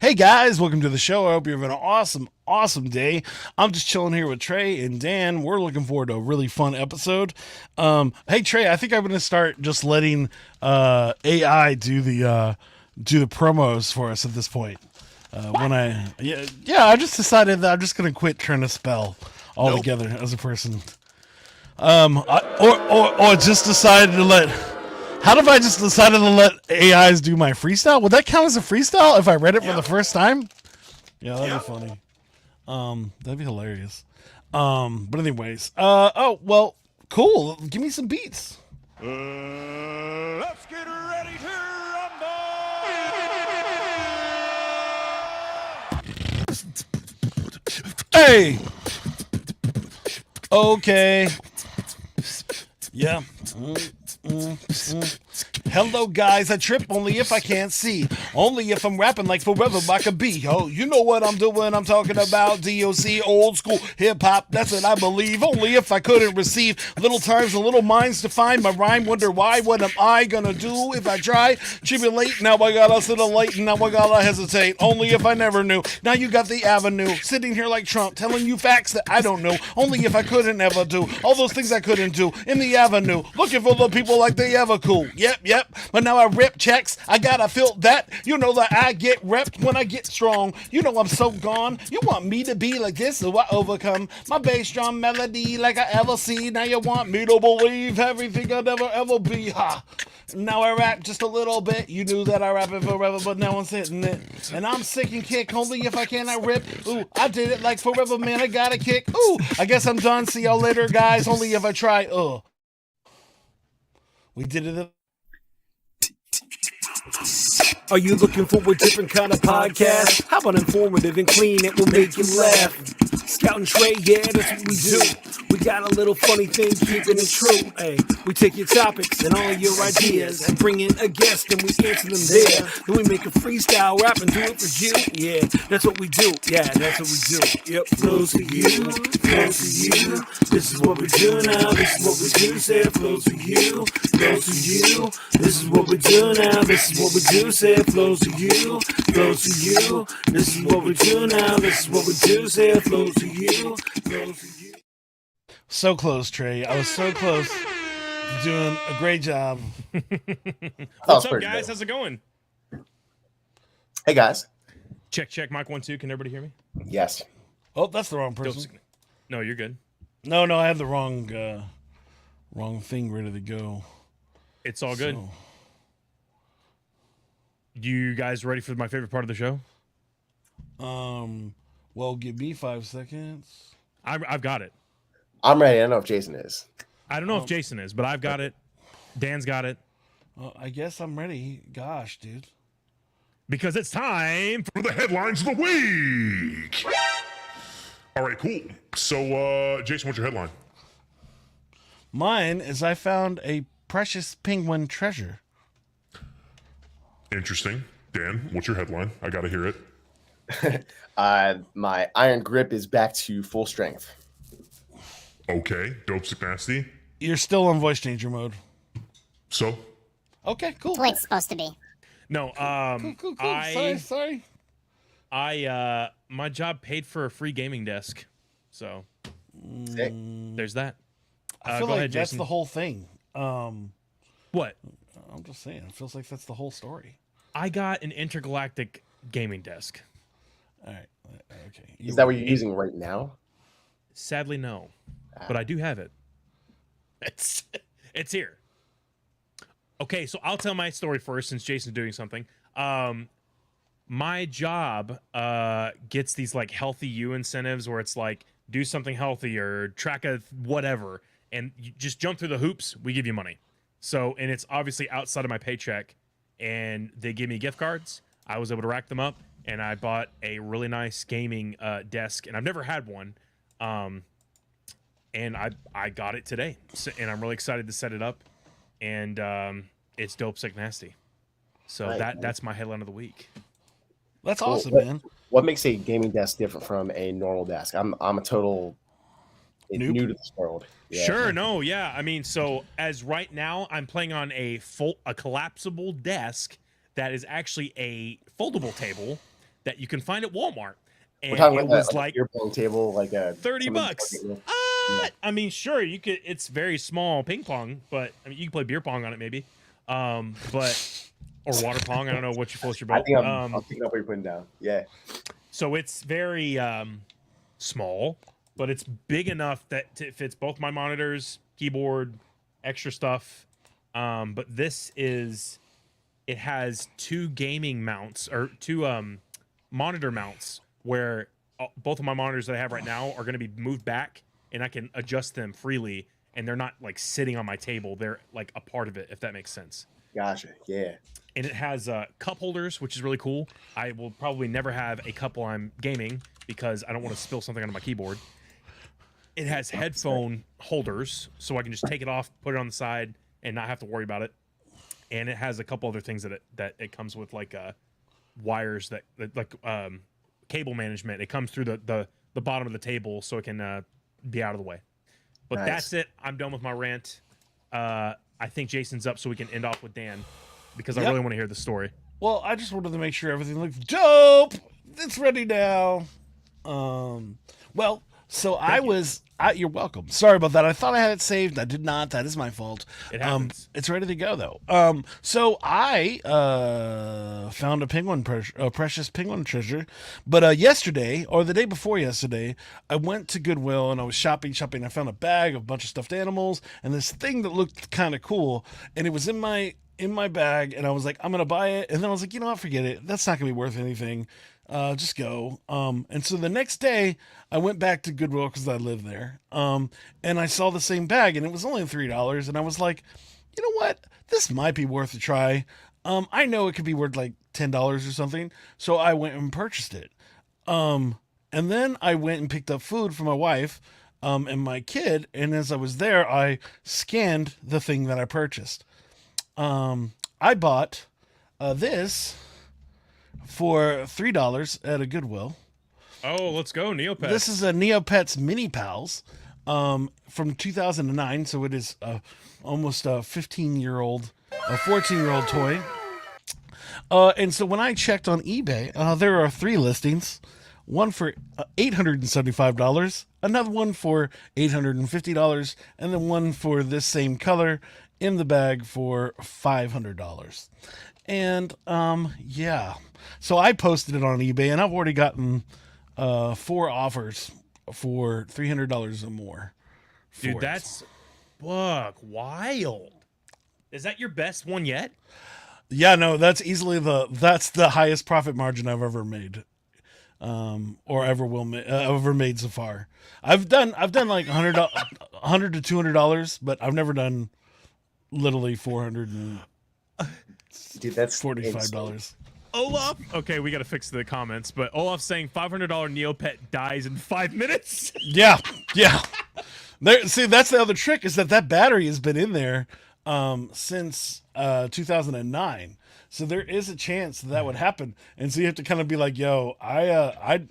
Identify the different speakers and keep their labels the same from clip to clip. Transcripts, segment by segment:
Speaker 1: Hey guys, welcome to the show. I hope you're having an awesome day. I'm just chilling here with Trey and Dan. We're looking forward to a really fun episode. Hey Trey, I think I'm going to start just letting AI do the promos for us at this point. I just decided that I'm just going to quit trying to spell altogether as a person. Or just decided to let. How if I just decided to let AIs do my freestyle? Would that count as a freestyle if I read it for the first time? Yeah, that'd be funny. That'd be hilarious. But anyways, cool. Give me some beats.
Speaker 2: Let's get ready to rumble!
Speaker 1: Hey. Okay. Yeah. Hello guys, I trip only if I can't see. Only if I'm rapping like forever I could be. Oh, you know what I'm doing, I'm talking about DOC, old school hip-hop, that's what I believe. Only if I couldn't receive little times and little minds to find my rhyme. Wonder why, what am I gonna do if I try? Tribulate, now I gotta sit a light, and now I gotta hesitate. Only if I never knew, now you got the avenue. Sitting here like Trump, telling you facts that I don't know. Only if I couldn't ever do all those things I couldn't do in the avenue. Looking for the people like they ever cool. Yep. But now I rip checks. I gotta feel that. You know that I get repped when I get strong. You know I'm so gone. You want me to be like this, so I overcome my bass drum melody like I ever see. Now you want me to believe everything I'll never ever be. Ha. Now I rap just a little bit. You knew that I rap it forever, but now I'm sitting it. And I'm sick and kick only if I cannot rip. Ooh, I did it like forever, man. I got a kick. Ooh, I guess I'm done. See y'all later, guys. Only if I try. We did it.
Speaker 3: Are you looking for a different kind of podcast? How about informative and clean? It will make you laugh. Scout and Trey, yeah, that's what we do. We got a little funny thing, keeping it true. Hey, we take your topics and all your ideas and bring in a guest and we answer them there. Then we make a freestyle rap and do it for you. Yeah, that's what we do. Yeah, that's what we do. Yep, flows for you, flows for you. This is what we do now. This is what we do. Say it flows for you, flows for you. This is what we do now. This is what we do. Say it flows for you, flows for you. This is what we do now. This is what we do. Say it flows for you, flows for you.
Speaker 1: So close, Trey. I was so close to doing a great job.
Speaker 4: What's up, guys? How's it going?
Speaker 5: Hey, guys.
Speaker 4: Check. Mic 1, 2. Can everybody hear me?
Speaker 5: Yes.
Speaker 1: Oh, that's the wrong person.
Speaker 4: No, you're good.
Speaker 1: No, I have the wrong thing ready to go.
Speaker 4: It's all good. You guys ready for my favorite part of the show?
Speaker 1: Well, give me 5 seconds.
Speaker 4: I've got it.
Speaker 5: I'm ready. I don't know if Jason is.
Speaker 4: I don't know if Jason is, but I've got it. Dan's got it.
Speaker 1: I guess I'm ready. Gosh, dude.
Speaker 4: Because it's time
Speaker 2: For the headlines of the week. All right, cool. So, Jason, what's your headline?
Speaker 1: Mine is I found a precious penguin treasure.
Speaker 2: Interesting. Dan, what's your headline? I got to hear it.
Speaker 5: My iron grip is back to full strength.
Speaker 2: Okay. Dope, sick, nasty.
Speaker 1: You're still on voice changer mode.
Speaker 2: So,
Speaker 1: Okay, cool.
Speaker 6: That's the way it's supposed to be.
Speaker 4: No,
Speaker 1: Cool. Sorry.
Speaker 4: My job paid for a free gaming desk. So,
Speaker 5: Sick.
Speaker 4: there's that.
Speaker 1: I feel
Speaker 4: go
Speaker 1: like
Speaker 4: ahead,
Speaker 1: that's
Speaker 4: Jason.
Speaker 1: the whole thing.
Speaker 4: What?
Speaker 1: I'm just saying. It feels like that's the whole story.
Speaker 4: I got an intergalactic gaming desk.
Speaker 1: All right. Okay.
Speaker 5: Is that what you're using right now?
Speaker 4: Sadly, no. But I do have it. It's here. Okay, so I'll tell my story first since Jason's doing something. My job gets these like healthy you incentives where it's like do something healthy or track a whatever, and you just jump through the hoops, we give you money. So, and it's obviously outside of my paycheck, and they give me gift cards. I was able to rack them up, and I bought a really nice gaming desk, and I've never had one. And I got it today, and I'm really excited to set it up, and it's dope, sick, nasty. So
Speaker 5: Right.
Speaker 4: that's my headline of the week.
Speaker 1: That's
Speaker 5: Cool.
Speaker 1: awesome, man.
Speaker 5: What makes a gaming desk different from a normal desk? I'm a total
Speaker 1: Noob.
Speaker 5: new to this world. Yeah.
Speaker 4: Sure, no, yeah. I mean, so as right now, I'm playing on a collapsible desk that is actually a foldable table that you can find at Walmart. And
Speaker 5: We're talking
Speaker 4: it
Speaker 5: about
Speaker 4: was
Speaker 5: like a
Speaker 4: like
Speaker 5: beer pong table, like a
Speaker 4: $30. I mean, sure, you could. It's very small ping pong, but I mean, you can play beer pong on it maybe, but or water pong. I don't know what you float your boat.
Speaker 5: I think I'm picking up what you're putting down. Yeah.
Speaker 4: So it's very small, but it's big enough that it fits both my monitors, keyboard, extra stuff. But it has two gaming mounts or two monitor mounts where both of my monitors that I have right now are going to be moved back, and I can adjust them freely, and they're not like sitting on my table. They're like a part of it, if that makes sense.
Speaker 5: Gotcha. Yeah.
Speaker 4: And it has cup holders, which is really cool. I will probably never have a cup while I'm gaming because I don't want to spill something onto my keyboard. It has headphone holders, so I can just take it off, put it on the side, and not have to worry about it. And it has a couple other things that it comes with, like wires that like cable management. It comes through the bottom of the table, so it can be out of the way. But that's it. I'm done with my rant. I think Jason's up, so we can end off with Dan because I really want to hear the story.
Speaker 1: Well, I just wanted to make sure everything looks dope. It's ready now. Well, so you're welcome. Sorry about that. I thought I had it saved. I did not. That is my fault.
Speaker 4: It happens.
Speaker 1: It's ready to go though. So I found a precious penguin treasure, but yesterday or the day before yesterday, I went to Goodwill and I was shopping. I found a bag of a bunch of stuffed animals and this thing that looked kind of cool, and it was in my bag, and I was like, I'm gonna buy it, and then I was like, you know what, forget it. That's not gonna be worth anything. Just go. And so the next day I went back to Goodwill because I live there. And I saw the same bag and it was only $3. And I was like, you know what? This might be worth a try. I know it could be worth like $10 or something. So I went and purchased it. And then I went and picked up food for my wife, and my kid. And as I was there, I scanned the thing that I purchased. I bought, this for $3 at a Goodwill.
Speaker 4: Oh, let's go, Neopets.
Speaker 1: This is a Neopets Mini Pals from 2009, so it is almost a 15-year-old, a 14-year-old toy. And so when I checked on eBay, there are 3 listings. One for $875, another one for $850, and then one for this same color in the bag for $500. And yeah, so I posted it on eBay, and I've already gotten 4 offers for $300 or more.
Speaker 4: Dude, that's wild. Is that your best one yet?
Speaker 1: Yeah, no, that's easily that's the highest profit margin I've ever made, or ever made so far. I've done like $100 to $200, but I've never done literally $400.
Speaker 5: Dude, that's
Speaker 1: $45.
Speaker 4: Olaf. Okay, we got to fix the comments, but Olaf's saying $500 Neopet dies in 5 minutes.
Speaker 1: Yeah. See, that's the other trick, is that battery has been in there since 2009. So there is a chance that would happen, and so you have to kind of be like, "Yo, I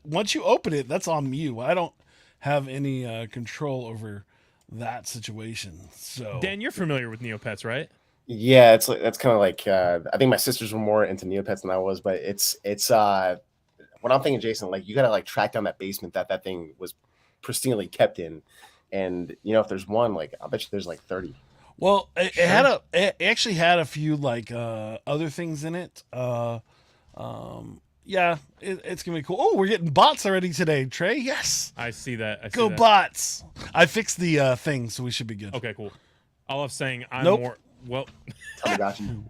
Speaker 1: once you open it, that's on you. I don't have any control over that situation." So,
Speaker 4: Dan, you're familiar with Neopets, right?
Speaker 5: Yeah, that's kind of like I think my sisters were more into Neopets than I was, but it's what I'm thinking, Jason. Like, you gotta like track down that basement that thing was pristinely kept in, and you know, if there's one, like, I bet you there's like 30.
Speaker 1: Well, it actually had a few like other things in it. Yeah, it's gonna be cool. Oh, we're getting bots already today, Trey. Yes,
Speaker 4: I see that.
Speaker 1: Go bots! I fixed the thing, so we should be good.
Speaker 4: Okay, cool. Olaf's saying I'm
Speaker 1: Nope.
Speaker 4: more. Well,
Speaker 5: Tamagotchi.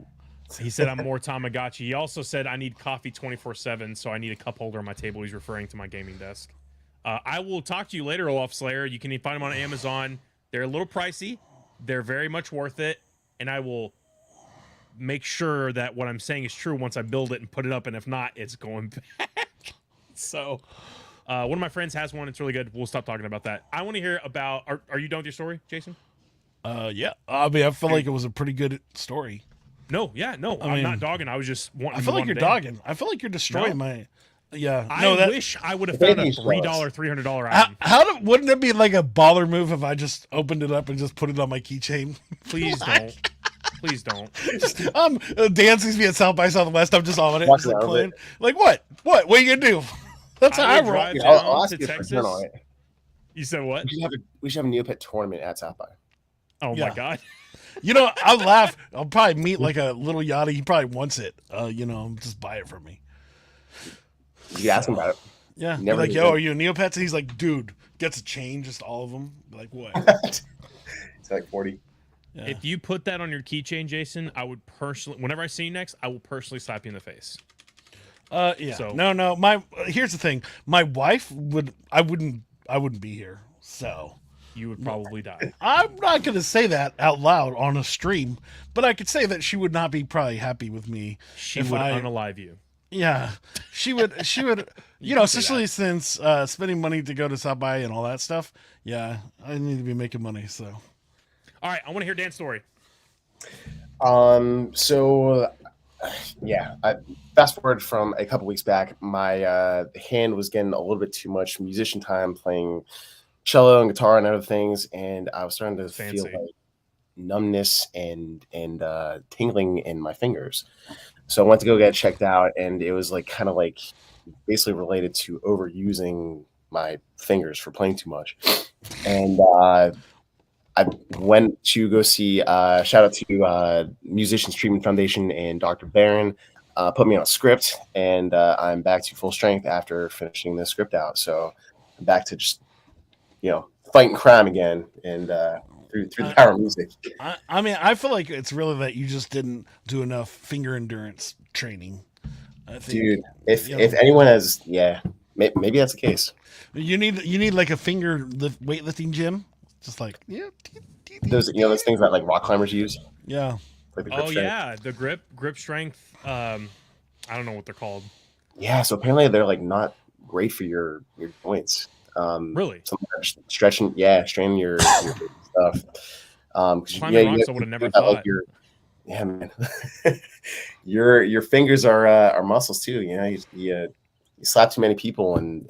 Speaker 4: he said I'm more Tamagotchi. He also said I need coffee 24/7, so I need a cup holder on my table. He's referring to my gaming desk. I will talk to you later, Olaf Slayer. You can find them on Amazon. They're a little pricey. They're very much worth it, and I will make sure that what I'm saying is true once I build it and put it up, and if not, it's going back. So, one of my friends has one. It's really good. We'll stop talking about that. I want to hear about... Are you done with your story, Jason?
Speaker 1: Yeah. I mean, I feel like it was a pretty good story.
Speaker 4: No, I'm not dogging. I was just wanting.
Speaker 1: I feel like you're dogging. I feel like you're destroying my... Yeah.
Speaker 4: I wish I would have found a $300, $300 item.
Speaker 1: Wouldn't it be like a baller move if I just opened it up and just put it on my keychain?
Speaker 4: Please don't. Please don't.
Speaker 1: Dan sees me at South by Southwest. I'm just on it,
Speaker 5: Walking
Speaker 1: just like
Speaker 5: around with
Speaker 1: playing. Like what? What are you gonna do? That's how I
Speaker 4: would
Speaker 1: roll.
Speaker 4: drive
Speaker 5: Yeah, I'll
Speaker 4: down
Speaker 5: ask
Speaker 4: to
Speaker 5: you for
Speaker 4: Texas.
Speaker 5: dinner on it.
Speaker 4: You said what?
Speaker 5: We should have a Neopet tournament at South by.
Speaker 4: Oh
Speaker 1: Yeah.
Speaker 4: my god.
Speaker 1: You know, I'll laugh. I'll probably meet like a little yachty. He probably wants it. Just buy it from me.
Speaker 5: You can ask him about it.
Speaker 1: Yeah. Be
Speaker 5: Never
Speaker 1: like,
Speaker 5: did
Speaker 1: yo,
Speaker 5: that.
Speaker 1: are you a Neopets? And he's like, dude, gets a chain, just all of them. Be like, what?
Speaker 5: It's like 40.
Speaker 1: Yeah.
Speaker 4: If you put that on your keychain, Jason, I would personally, whenever I see you next, I will personally slap you in the face.
Speaker 1: Yeah.
Speaker 4: So-
Speaker 1: No. Here's the thing. My wife would. I wouldn't be here. So
Speaker 4: You would probably die.
Speaker 1: I'm not gonna say that out loud on a stream, but I could say that she would not be probably happy with me.
Speaker 4: She
Speaker 1: if
Speaker 4: would
Speaker 1: I-
Speaker 4: unalive you.
Speaker 1: Yeah, she would. Especially since spending money to go to South by and all that stuff. Yeah, I need to be making money. So
Speaker 4: All right, I want to hear Dan's story.
Speaker 5: So yeah, fast forward from a couple weeks back, my hand was getting a little bit too much musician time playing cello and guitar and other things, and I was starting to feel
Speaker 4: Fancy.
Speaker 5: like numbness and tingling in my fingers. So I went to go get checked out, and it was like kind of like basically related to overusing my fingers for playing too much. And I went to go see, shout out to Musicians Treatment Foundation and Dr. Barron, put me on a script, and I'm back to full strength after finishing the script out. So I'm back to just, fighting crime again, and through the power of music.
Speaker 1: I mean, I feel like it's really that you just didn't do enough finger endurance training. I think,
Speaker 5: Dude, if anyone has, maybe that's the case.
Speaker 1: you need like a weightlifting gym, just like
Speaker 5: Those things that like rock climbers use.
Speaker 1: yeah.
Speaker 5: Like the grip
Speaker 4: Oh
Speaker 5: strength.
Speaker 4: yeah, the grip strength. I don't know what they're called.
Speaker 5: Yeah, so apparently they're like not great for your joints.
Speaker 4: Really?
Speaker 5: Something like stretching, straining your stuff.
Speaker 4: Climbing rocks, I would have never thought.
Speaker 5: Yeah, man. your fingers are muscles too. You slap too many people, and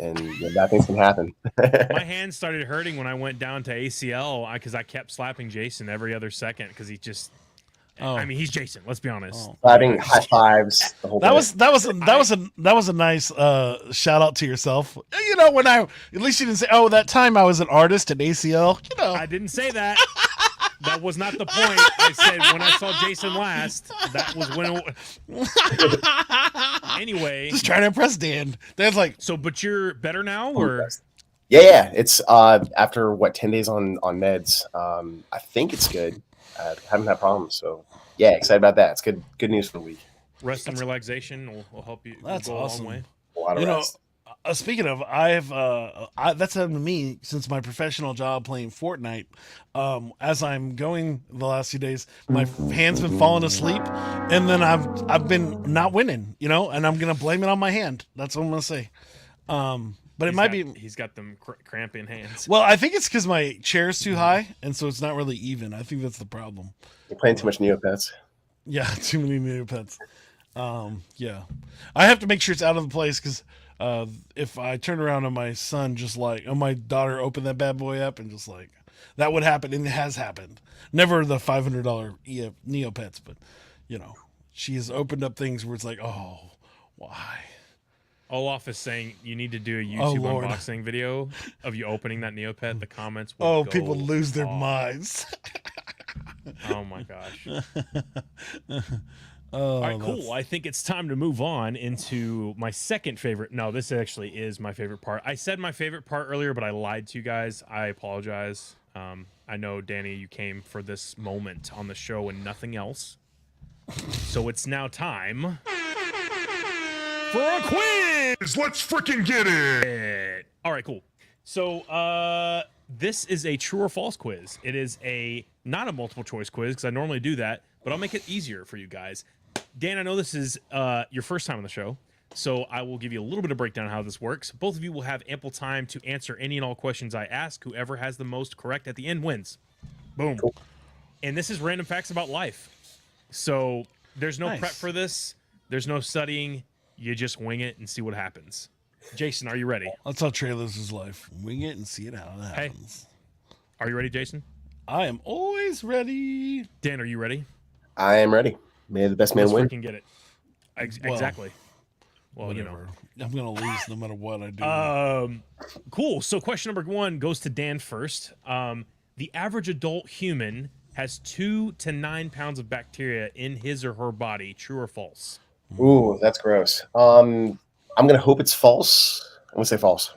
Speaker 5: bad things can happen.
Speaker 4: My hands started hurting when I went down to ACL because I kept slapping Jason every other second because he just.
Speaker 1: Oh.
Speaker 4: I mean, he's Jason. Let's be honest.
Speaker 5: Slapping, high fives, the whole
Speaker 1: That
Speaker 5: bit.
Speaker 1: was a nice shout out to yourself. When at least you didn't say, "Oh, that time I was an artist at ACL."
Speaker 4: I didn't say that. That was not the point. I said when I saw Jason last, that was when. Anyway,
Speaker 1: just trying to impress Dan. Dan's like,
Speaker 4: so but you're better now, or
Speaker 5: Yeah. It's after 10 days on meds. I think it's good. I haven't had problems, so yeah, excited about that. It's good news for the week.
Speaker 4: rest and relaxation will help you.
Speaker 1: That's
Speaker 4: go
Speaker 1: awesome.
Speaker 4: A long way.
Speaker 5: A lot of rest.
Speaker 1: Speaking of, that's happened to me since my professional job playing Fortnite. As I'm going the last few days, my hand's been falling asleep, and then I've been not winning, and I'm gonna blame it on my hand. That's what I'm gonna say. But it might be.
Speaker 4: He's got them cramping hands.
Speaker 1: Well, I think it's because my chair's too high, and so it's not really even. I think that's the problem.
Speaker 5: You're playing too much Neopets.
Speaker 1: Yeah, too many Neopets. Yeah, I have to make sure it's out of the place because if I turn around and my son my daughter opened that bad boy up and just like that would happen, and it has happened. Never the $500 Neopets, but she has opened up things where it's like, oh, why?
Speaker 4: Olaf is saying you need to do a
Speaker 1: Oh,
Speaker 4: YouTube
Speaker 1: Lord.
Speaker 4: unboxing video of you opening that Neopet. The comments will
Speaker 1: Oh,
Speaker 4: go
Speaker 1: people lose their
Speaker 4: off.
Speaker 1: minds.
Speaker 4: Oh my gosh.
Speaker 1: Oh,
Speaker 4: All right, cool. I think it's time to move on into my second favorite. No, this actually is my favorite part. I said my favorite part earlier, but I lied to you guys. I apologize. I know, Danny, you came for this moment on the show and nothing else. So it's now time for a quiz.
Speaker 2: Let's freaking get it.
Speaker 4: All right, cool. So this is a true or false quiz. It is not a multiple choice quiz because I normally do that, but I'll make it easier for you guys. Dan, I know this is your first time on the show, so I will give you a little bit of breakdown on how this works. Both of you will have ample time to answer any and all questions I ask. Whoever has the most correct at the end wins. Boom.
Speaker 5: Cool.
Speaker 4: And this is random facts about life. So there's no
Speaker 1: Nice.
Speaker 4: prep for this. There's no studying. You just wing it and see what happens. Jason, are you ready?
Speaker 1: That's how Trey lives his life. Wing it and see it how it
Speaker 4: Hey.
Speaker 1: happens.
Speaker 4: Are you ready, Jason?
Speaker 1: I am always ready.
Speaker 4: Dan, are you ready?
Speaker 5: I am ready. May the best man
Speaker 4: Let's
Speaker 5: win.
Speaker 4: freaking get it.
Speaker 1: Well,
Speaker 4: Exactly. Well,
Speaker 1: Whatever. I'm gonna lose no matter what I do.
Speaker 4: Cool. So question number 1 goes to Dan first. The average adult human has 2 to 9 pounds of bacteria in his or her body. True or false?
Speaker 5: Ooh, that's gross. I'm gonna hope it's false. I'm gonna say false.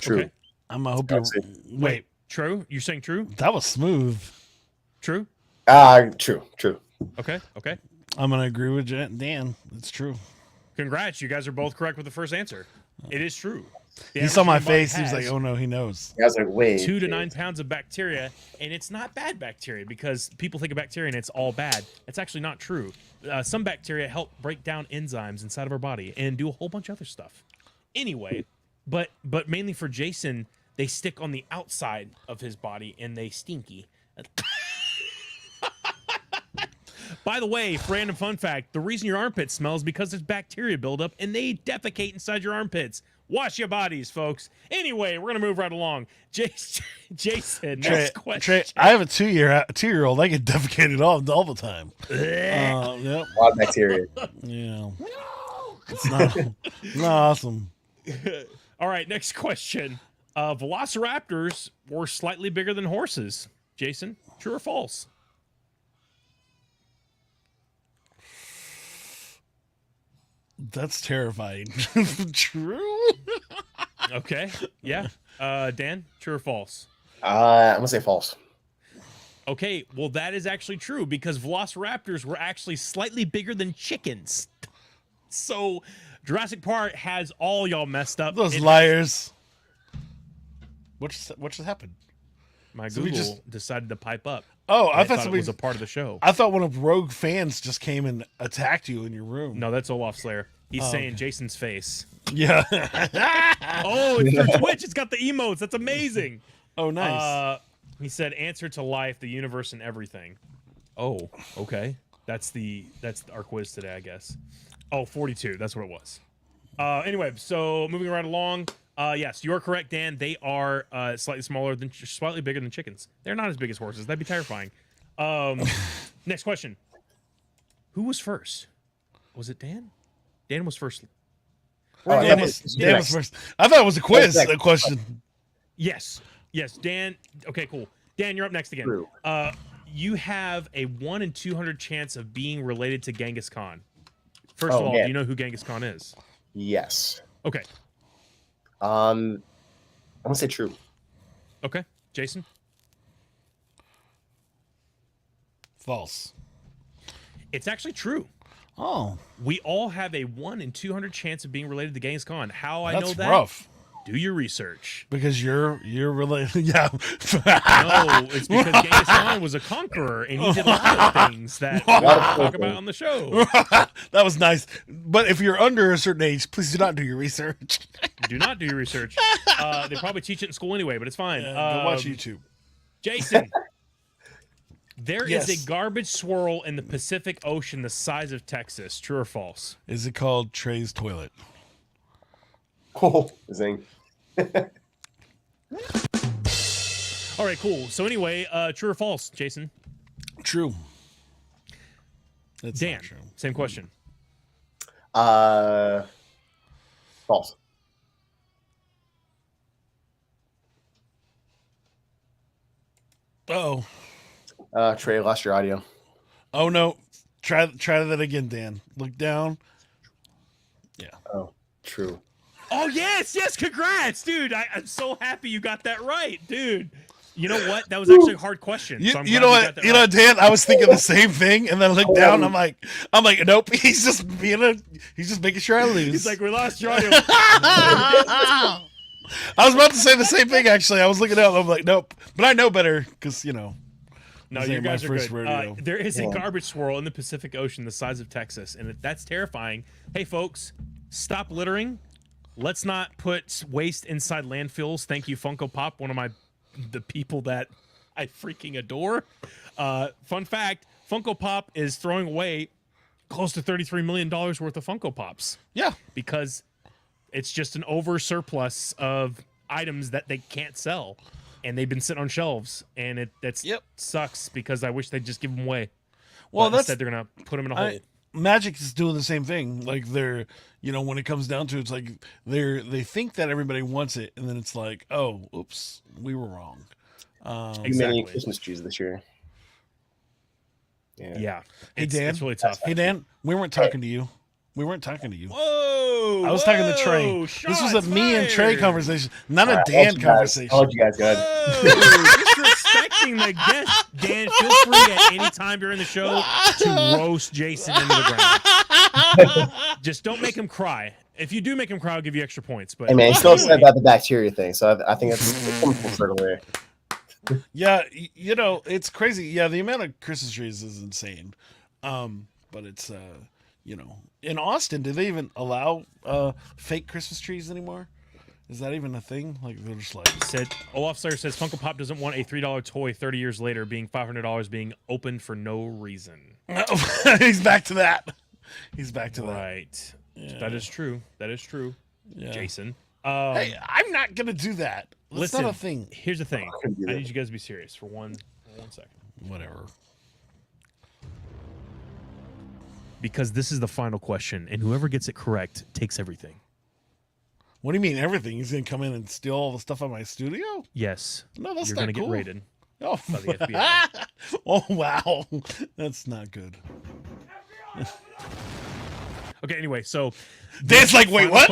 Speaker 5: True.
Speaker 4: Okay.
Speaker 1: I'm gonna hope
Speaker 5: I
Speaker 1: you
Speaker 5: would say-
Speaker 1: wait.
Speaker 4: True? You're saying true?
Speaker 1: That was smooth.
Speaker 4: True?
Speaker 5: True.
Speaker 4: Okay.
Speaker 1: I'm gonna agree with Dan. It's true.
Speaker 4: Congrats. You guys are both correct with the first answer. It is true. The
Speaker 1: He saw
Speaker 4: average
Speaker 1: my
Speaker 4: human body
Speaker 1: face. He was like,
Speaker 4: has
Speaker 1: "Oh no, he knows."
Speaker 5: I was like, wait.
Speaker 4: 2 to 9 pounds of bacteria, and it's not bad bacteria because people think of bacteria and it's all bad. It's actually not true. Some bacteria help break down enzymes inside of our body and do a whole bunch of other stuff. Anyway, but mainly for Jason, they stick on the outside of his body and they stinky. By the way, random fun fact, the reason your armpit smells is because there's bacteria buildup and they defecate inside your armpits. Wash your bodies, folks. Anyway, we're going to move right along. Jason, next question.
Speaker 1: Trey, I have a 2-year-old. I get defecated all the time. Yep.
Speaker 5: A lot of bacteria.
Speaker 1: Yeah. It's not awesome.
Speaker 4: All right, next question. Velociraptors were slightly bigger than horses. Jason, true or false?
Speaker 1: That's terrifying. True?
Speaker 4: Okay, yeah. Dan, true or false?
Speaker 5: I'm gonna say false.
Speaker 4: Okay, well, that is actually true because velociraptors were actually slightly bigger than chickens. So Jurassic Park has all y'all messed up.
Speaker 1: Those
Speaker 4: It-
Speaker 1: liars. What just happened?
Speaker 4: My
Speaker 1: So we
Speaker 4: Google
Speaker 1: just-
Speaker 4: decided to pipe up.
Speaker 1: Oh, I
Speaker 4: I
Speaker 1: thought
Speaker 4: thought it
Speaker 1: somebody
Speaker 4: was a part of the show.
Speaker 1: I thought one of Rogue fans just came and attacked you in your room.
Speaker 4: No, that's Olaf Slayer. He's saying
Speaker 1: okay.
Speaker 4: Jason's face.
Speaker 1: Yeah.
Speaker 4: Oh, it's for Twitch. It's got the emotes. That's amazing.
Speaker 1: Oh, nice.
Speaker 4: He said, "Answer to life, the universe, and everything." Oh, okay. That's our quiz today, I guess. Oh, 42. That's what it was. Anyway, so moving right along. Yes, you're correct, Dan. They are slightly bigger than chickens. They're not as big as horses. That'd be terrifying. Next question. Who was first? Was it Dan? Dan was first.
Speaker 1: Dan was first. I thought it was a quiz.
Speaker 5: Next.
Speaker 1: A question.
Speaker 4: Yes, Dan. Okay, cool. Dan, you're up next again.
Speaker 5: True.
Speaker 4: You have a 1 in 200 chance of being related to Genghis Khan. First of all,
Speaker 5: man.
Speaker 4: do you know who Genghis Khan is?
Speaker 5: Yes.
Speaker 4: Okay.
Speaker 5: I'm gonna say true.
Speaker 4: Okay. Jason?
Speaker 1: False.
Speaker 4: It's actually true.
Speaker 1: Oh,
Speaker 4: We all have a 1 in 200 chance of being related to Genghis Khan. How I know
Speaker 1: that's
Speaker 4: that?
Speaker 1: rough.
Speaker 4: Do your research.
Speaker 1: Because you're related. Yeah.
Speaker 4: No, it's because Genghis Khan was a conqueror and he did a lot of things that we don't talk about on the show.
Speaker 1: That was nice. But if you're under a certain age, please do not do your research.
Speaker 4: Do not do your research. They probably teach it in school anyway, but it's fine.
Speaker 1: Go watch YouTube.
Speaker 4: Jason, there is
Speaker 1: Yes.
Speaker 4: a garbage swirl in the Pacific Ocean the size of Texas. True or false?
Speaker 1: Is it called Trey's Toilet?
Speaker 5: Oh, zing.
Speaker 4: All right, cool. So anyway, true or false, Jason?
Speaker 1: True. That's
Speaker 4: Dan,
Speaker 1: not true.
Speaker 4: same question.
Speaker 5: False.
Speaker 1: Oh.
Speaker 5: Trey, lost your audio.
Speaker 1: Oh no. Try that again, Dan. Look down. Yeah.
Speaker 5: Oh, true.
Speaker 4: Oh, yes, congrats, dude. I'm so happy you got that right, dude. You know what? That was actually a hard question.
Speaker 1: You,
Speaker 4: so I'm
Speaker 1: you
Speaker 4: glad
Speaker 1: know
Speaker 4: got
Speaker 1: what?
Speaker 4: that
Speaker 1: You know,
Speaker 4: right.
Speaker 1: Dan, I was thinking the same thing, and then I looked down. I'm like, nope. He's just making sure I lose.
Speaker 4: He's like, we lost your audio.
Speaker 1: I was about to say the same thing. Actually, I was looking up. I'm like, nope. But I know better because
Speaker 4: No,
Speaker 1: This
Speaker 4: you
Speaker 1: ain't my
Speaker 4: guys are
Speaker 1: first
Speaker 4: good.
Speaker 1: rodeo.
Speaker 4: There is a garbage swirl in the Pacific Ocean the size of Texas, and that's terrifying. Hey, folks, stop littering. Let's not put waste inside landfills. Thank you, Funko Pop, one of the people that I freaking adore. Fun fact, Funko Pop is throwing away close to $33 million worth of Funko Pops
Speaker 1: yeah.
Speaker 4: because it's just an over surplus of items that they can't sell. And they've been sitting on shelves, and that
Speaker 1: Yep.
Speaker 4: sucks because I wish they'd just give them away.
Speaker 1: Well,
Speaker 4: But instead they're gonna put them in a hole.
Speaker 1: Magic is doing the same thing. Like they're, when it comes down to it, it's like they think that everybody wants it, and then it's like, oh, oops, we were wrong.
Speaker 5: Too many Christmas trees this year.
Speaker 4: Yeah.
Speaker 1: Hey Dan,
Speaker 4: it's really tough.
Speaker 1: Hey Dan, we weren't talking to you. We weren't talking to you.
Speaker 4: Whoa!
Speaker 1: I was talking to Trey. This was a me and Trey conversation, not a Dan conversation.
Speaker 5: I'll let you guys go.
Speaker 4: Disrespecting the guest. Dan, feel free at any time during the show to roast Jason into the ground. Just don't make him cry. If you do make him cry, I'll give you extra points. But
Speaker 5: hey man, he's still upset about the bacteria thing, so I think it's coming full circle there.
Speaker 1: Yeah, it's crazy. Yeah, the amount of Christmas trees is insane. But it's in Austin, do they even allow fake Christmas trees anymore? Is that even a thing? Like they're just like
Speaker 4: Olaf Slayer says Funko Pop doesn't want a $3 toy 30 years later being $500 being opened for no reason.
Speaker 1: He's back to that. He's back to that.
Speaker 4: Right. Yeah. That is true. Yeah. Jason.
Speaker 1: Hey, I'm not gonna do that. That's not a thing.
Speaker 4: Here's the thing. I need you guys to be serious for one second.
Speaker 1: Whatever.
Speaker 4: Because this is the final question, and whoever gets it correct takes everything.
Speaker 1: What do you mean everything? He's gonna come in and steal all the stuff out of my studio?
Speaker 4: Yes.
Speaker 1: No, that's
Speaker 4: You're
Speaker 1: not
Speaker 4: gonna
Speaker 1: cool.
Speaker 4: get raided.
Speaker 1: Oh,
Speaker 4: by the FBI.
Speaker 1: Oh wow, that's not good.
Speaker 4: Okay. Anyway, so
Speaker 1: Dan's like, wait, what?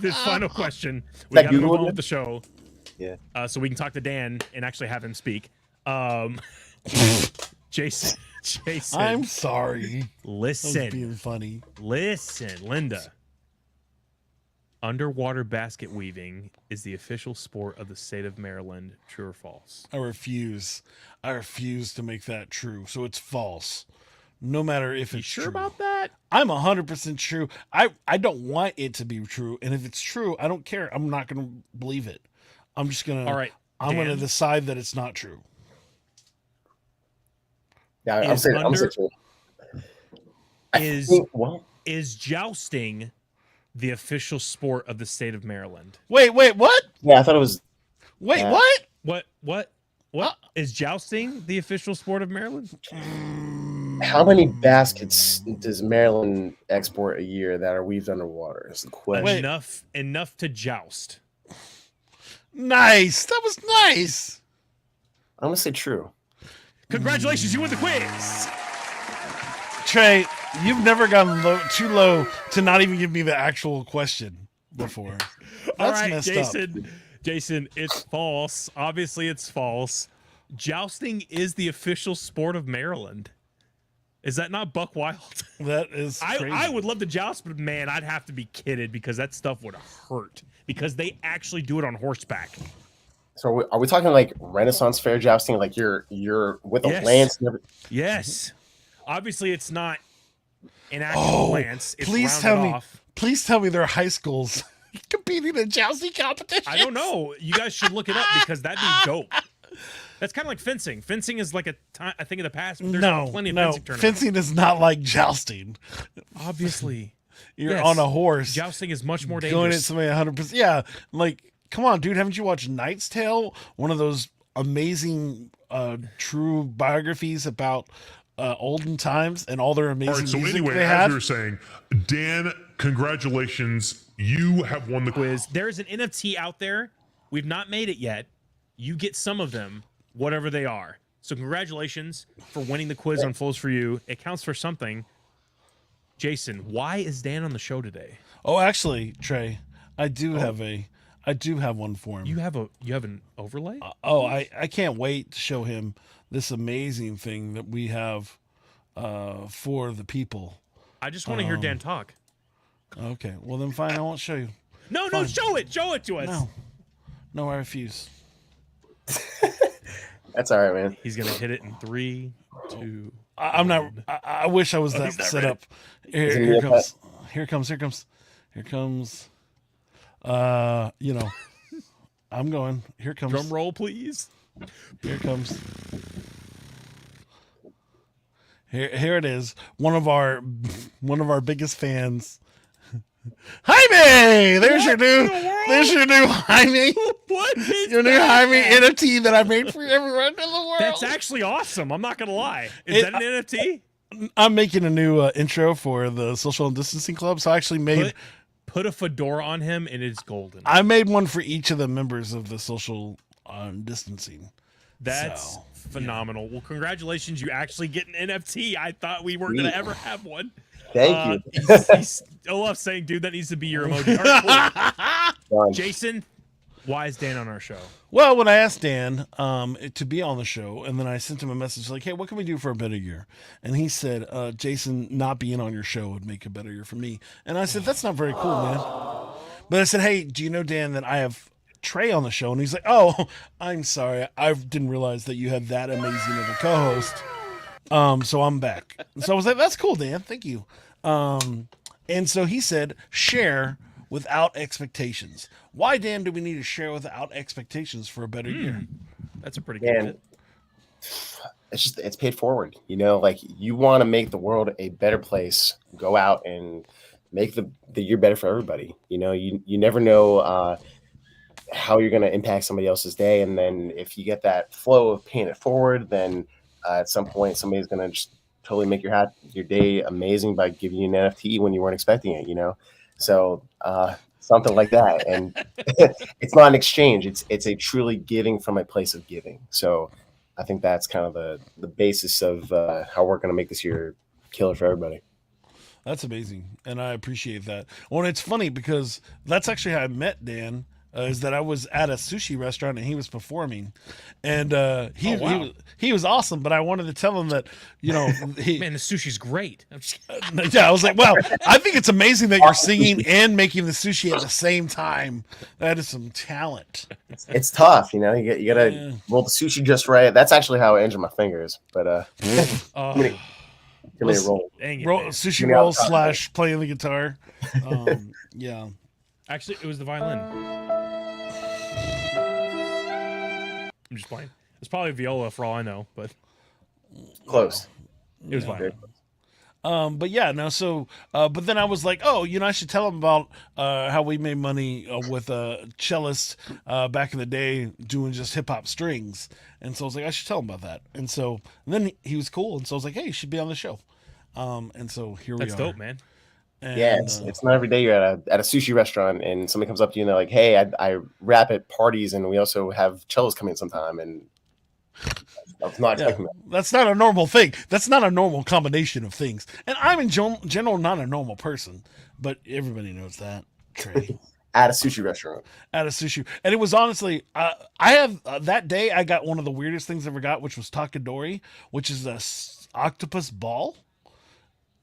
Speaker 4: This final question. We got to move on with the show.
Speaker 5: Yeah.
Speaker 4: So we can talk to Dan and actually have him speak. Jason.
Speaker 1: I'm sorry.
Speaker 4: Listen.
Speaker 1: I was being funny.
Speaker 4: Listen, Linda. Underwater basket weaving is the official sport of the state of Maryland. True or false?
Speaker 1: I refuse to make that true. So it's false. No matter if it's
Speaker 4: sure
Speaker 1: true.
Speaker 4: about that?
Speaker 1: I'm 100% true. I don't want it to be true. And if it's true, I don't care. I'm not going to believe it. I'm just going to.
Speaker 4: All right.
Speaker 1: I'm going to decide that it's not true.
Speaker 5: Yeah, I'm saying true.
Speaker 4: Is jousting the official sport of the state of Maryland?
Speaker 1: Wait, what?
Speaker 5: Yeah, I thought it was.
Speaker 1: Wait, what?
Speaker 4: What is jousting the official sport of Maryland?
Speaker 5: How many baskets does Maryland export a year that are weaved underwater? Is the question.
Speaker 4: Enough to joust.
Speaker 1: Nice. That was nice.
Speaker 5: I'm gonna say true.
Speaker 4: Congratulations, you win the quiz.
Speaker 1: Trey, you've never gone too low to not even give me the actual question before. That's
Speaker 4: all right,
Speaker 1: messed
Speaker 4: Jason.
Speaker 1: up.
Speaker 4: Jason, it's false. Obviously, it's false. Jousting is the official sport of Maryland. Is that not buck wild?
Speaker 1: That is crazy.
Speaker 4: I would love to joust, but man, I'd have to be kidded because that stuff would hurt. Because they actually do it on horseback.
Speaker 5: So are we talking like Renaissance fair jousting? Like you're with a lance and everything?
Speaker 4: Yes. Obviously, it's not an actual lance. It's
Speaker 1: please tell me there are high schools competing in jousting competition.
Speaker 4: I don't know. You guys should look it up because that'd be dope. That's kind of like fencing. Fencing is like I think in the past, there's plenty of fencing tournaments.
Speaker 1: Fencing is not like jousting.
Speaker 4: Obviously.
Speaker 1: You're on a horse.
Speaker 4: Jousting is much more
Speaker 1: going
Speaker 4: dangerous.
Speaker 1: Going at somebody 100%. Yeah, like, come on, dude. Haven't you watched Knight's Tale? One of those amazing true biographies about olden times and all their amazing music they had.
Speaker 2: As you're saying, Dan, congratulations. You have won the
Speaker 4: quiz. There's an NFT out there. We've not made it yet. You get some of them, whatever they are. So congratulations for winning the quiz on Flows For You. It counts for something. Jason, why is Dan on the show today?
Speaker 1: Oh, actually, Trey, I do have one for him.
Speaker 4: You have an overlay?
Speaker 1: I can't wait to show him this amazing thing that we have for the people.
Speaker 4: I just want to hear Dan talk.
Speaker 1: Okay, well then fine, I won't show you.
Speaker 4: No, show it to us.
Speaker 1: No, I refuse.
Speaker 5: That's all right, man.
Speaker 4: He's gonna hit it in 3, 2.
Speaker 1: I'm not. I wish I was that set
Speaker 4: ready.
Speaker 1: up. Here comes. Here comes. I'm going. Here comes.
Speaker 4: Drum roll, please.
Speaker 1: Here comes. Here it is. One of our biggest fans. Jaime, there's your new Jaime.
Speaker 4: What?
Speaker 1: Your new Jaime NFT that I made for everyone in the world.
Speaker 4: That's actually awesome. I'm not gonna lie. Is that an NFT?
Speaker 1: I'm making a new intro for the Social Distancing Club, so I actually made
Speaker 4: Put a fedora on him, and it's golden.
Speaker 1: I made one for each of the members of the Social Distancing.
Speaker 4: That's phenomenal. Well, congratulations! You actually get an NFT. I thought we weren't gonna ever have one.
Speaker 5: Thank you.
Speaker 4: He's Olaf saying, "Dude, that needs to be your emoji." All right, cool. Jason, why is Dan on our show?
Speaker 1: Well, when I asked Dan to be on the show, and then I sent him a message like, "Hey, what can we do for a better year?" And he said, "Jason, not being on your show would make a better year for me." And I said, "That's not very cool, man." But I said, "Hey, do you know, Dan, that I have Trey on the show?" And he's like, "Oh, I'm sorry, I didn't realize that you had that amazing of a co-host." So I'm back. So I was like, "That's cool, Dan. Thank you." And so he said, "Share without expectations." Why, Dan, do we need to share without expectations for a better year?
Speaker 4: That's a pretty good
Speaker 5: And
Speaker 4: bit.
Speaker 5: it's paid forward. You know, like you want to make the world a better place. Go out and make the year better for everybody. You know, you never know how you're going to impact somebody else's day, and then if you get that flow of paying it forward, then at some point somebody's going to just totally make your day amazing by giving you an NFT when you weren't expecting it. You know, so something like that, and it's not an exchange. It's a truly giving from a place of giving. So I think that's kind of the basis of how we're going to make this year killer for everybody.
Speaker 1: That's amazing, and I appreciate that. Well, it's funny because that's actually how I met Dan. Is that I was at a sushi restaurant and he was performing, and he was awesome. But I wanted to tell him that, you know,
Speaker 4: Man, the sushi's great. I'm just
Speaker 1: yeah, I was like, wow, I think it's amazing that you're singing and making the sushi at the same time. That is some talent.
Speaker 5: It's tough, you know. You gotta roll the sushi just right. That's actually how I injure my fingers. But too many rolls.
Speaker 4: dang it, man.
Speaker 1: Sushi roll / playing the guitar. Yeah.
Speaker 4: Actually, it was the violin. I'm just playing. It's probably viola for all I know, but
Speaker 5: Close.
Speaker 4: it was violin.
Speaker 1: But yeah, no. So, but then I was like, oh, you know, I should tell him about how we made money with a cellist back in the day doing just hip hop strings. And so I was like, I should tell him about that. And so then he was cool. And so I was like, hey, you should be on the show. And so here we are.
Speaker 4: That's dope, man.
Speaker 1: And,
Speaker 5: Yeah, it's not every day you're at a sushi restaurant and somebody comes up to you and they're like, "Hey, I rap at parties and we also have cellos coming in sometime." And I was not expecting that.
Speaker 1: That's not a normal thing. That's not a normal combination of things. And I'm in general not a normal person, but everybody knows that. Trey.
Speaker 5: At a sushi restaurant.
Speaker 1: At a sushi, and it was honestly, I have that day I got one of the weirdest things I ever got, which was takadori, which is a octopus ball.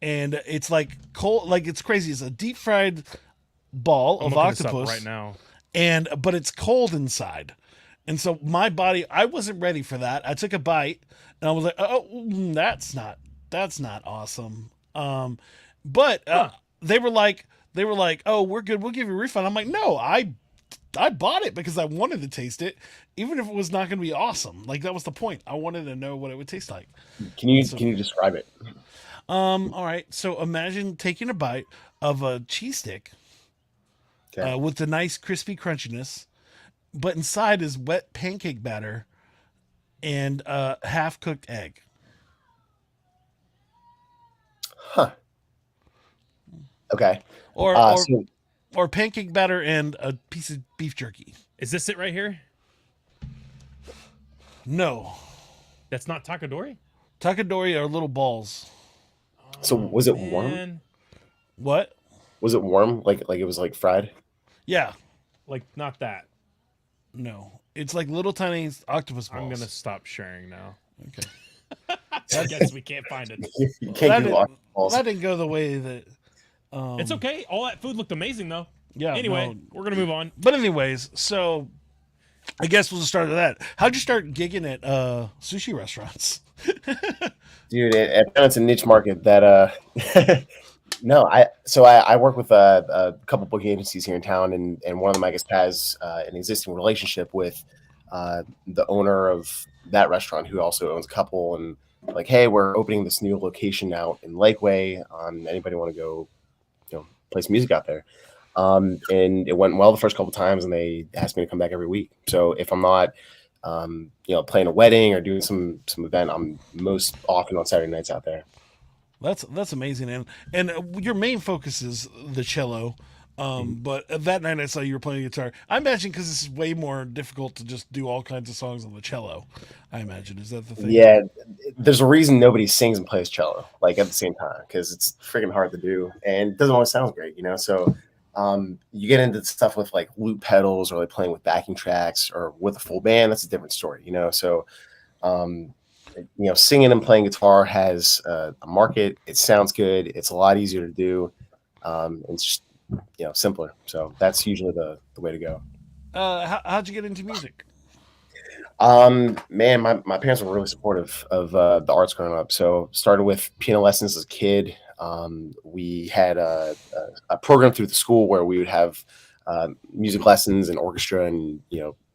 Speaker 1: And it's like cold, like it's crazy. It's a deep fried ball of octopus
Speaker 4: right now,
Speaker 1: but it's cold inside. And so my body, I wasn't ready for that. I took a bite, and I was like, "Oh, that's not awesome." But they were like, "Oh, we're good. We'll give you a refund." I'm like, "No, I bought it because I wanted to taste it, even if it was not going to be awesome. Like that was the point. I wanted to know what it would taste like."
Speaker 5: Can you describe it?
Speaker 1: All right. So imagine taking a bite of a cheese stick with the nice crispy crunchiness, but inside is wet pancake batter and half cooked egg.
Speaker 5: Huh. Okay.
Speaker 1: Or pancake batter and a piece of beef jerky.
Speaker 4: is this it right here?
Speaker 1: No.
Speaker 4: That's not takadori.
Speaker 1: Takadori are little balls.
Speaker 5: So was it warm?
Speaker 4: Man.
Speaker 1: What?
Speaker 5: Was it warm? Like it was like fried?
Speaker 1: Yeah.
Speaker 4: Like not that.
Speaker 1: No. It's like little tiny octopus balls.
Speaker 4: I'm gonna stop sharing now.
Speaker 1: Okay.
Speaker 4: I guess we can't find it.
Speaker 5: You can't do balls.
Speaker 1: That didn't go the way that.
Speaker 4: It's okay. All that food looked amazing though.
Speaker 1: Yeah.
Speaker 4: Anyway,
Speaker 1: no.
Speaker 4: we're gonna move on.
Speaker 1: But anyways, so I guess we'll just start with that. How'd you start gigging at sushi restaurants?
Speaker 5: Dude, it's a niche market that no, I work with a couple booking agencies here in town, and one of them I guess has an existing relationship with the owner of that restaurant, who also owns a couple, and like, hey, we're opening this new location out in Lakeway. Anybody want to go, play some music out there? And it went well the first couple times, and they asked me to come back every week. So if I'm not playing a wedding or doing some event, I'm most often on Saturday nights out there.
Speaker 1: That's amazing, and your main focus is the cello. But that night I saw you were playing guitar. I imagine because it's way more difficult to just do all kinds of songs on the cello. I imagine, is that the thing?
Speaker 5: Yeah, there's a reason nobody sings and plays cello like at the same time, because it's freaking hard to do and it doesn't always sound great, So you get into stuff with like loop pedals or like playing with backing tracks or with a full band. That's a different story, So singing and playing guitar has a market. It sounds good. It's a lot easier to do. It's just simpler. So that's usually the way to go.
Speaker 1: How'd you get into music?
Speaker 5: Man, my parents were really supportive of the arts growing up. So started with piano lessons as a kid. We had a program through the school where we would have music lessons and orchestra and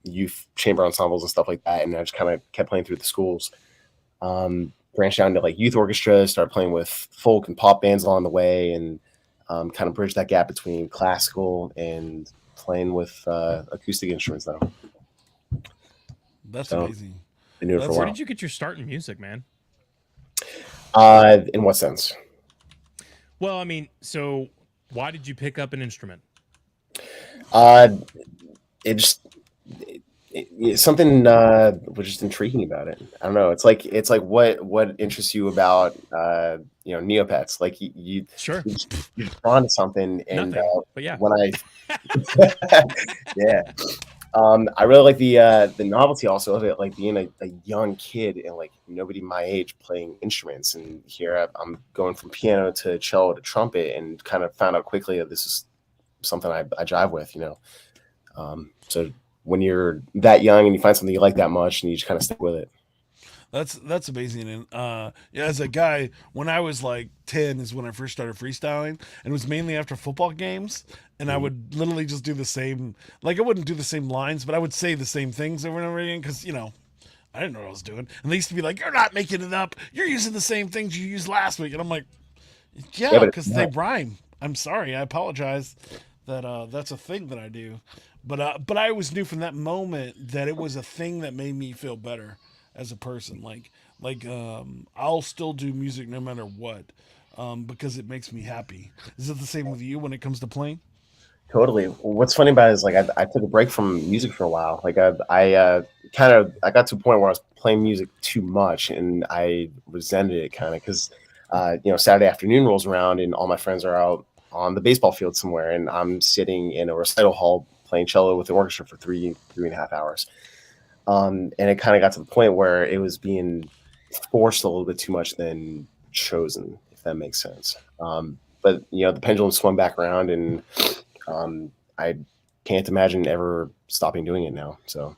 Speaker 5: youth chamber ensembles and stuff like that. And I just kind of kept playing through the schools. Branched out into like youth orchestra, started playing with folk and pop bands along the way, and kind of bridged that gap between classical and playing with acoustic instruments now.
Speaker 1: That's amazing.
Speaker 5: Been doing it for a while.
Speaker 4: Where did you get your start in music, man?
Speaker 5: In what sense?
Speaker 4: Well, I mean, so why did you pick up an instrument?
Speaker 5: Something was just intriguing about it. I don't know. It's like what interests you about Neopets? Like you're drawn to something, and
Speaker 4: but yeah,
Speaker 5: when I yeah. I really like the novelty also of it, like being a young kid and like nobody my age playing instruments. And here I'm going from piano to cello to trumpet, and kind of found out quickly that this is something I jive with, So when you're that young and you find something you like that much, and you just kind of stick with it.
Speaker 1: That's amazing. And as a guy, when I was like 10 is when I first started freestyling, and it was mainly after football games. And I would literally just do the same, like I wouldn't do the same lines, but I would say the same things over and over again because, I didn't know what I was doing. And they used to be like, "You're not making it up. You're using the same things you used last week." And I'm like, yeah, because they rhyme. I'm sorry. I apologize that that's a thing that I do. But I always knew from that moment that it was a thing that made me feel better as a person. I'll still do music no matter what, because it makes me happy. Is it the same with you when it comes to playing?
Speaker 5: Totally. What's funny about it is like I took a break from music for a while. Like I got to a point where I was playing music too much, and I resented it kind of because Saturday afternoon rolls around and all my friends are out on the baseball field somewhere, and I'm sitting in a recital hall playing cello with the orchestra for 3.5 hours. And it kind of got to the point where it was being forced a little bit too much than chosen, if that makes sense. But the pendulum swung back around, and I can't imagine ever stopping doing it now. So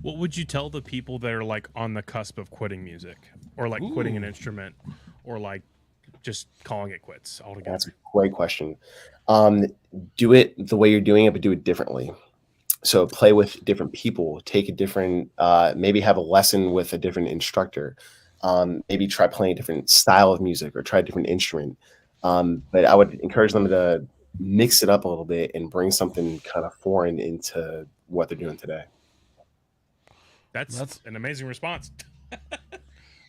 Speaker 4: what would you tell the people that are like on the cusp of quitting music, or like quitting an instrument, or like just calling it quits altogether?
Speaker 5: That's a great question. Do it the way you're doing it, but do it differently. So play with different people, take a different, maybe have a lesson with a different instructor, maybe try playing a different style of music or try a different instrument. But I would encourage them to mix it up a little bit and bring something kind of foreign into what they're doing today.
Speaker 4: That's an amazing response.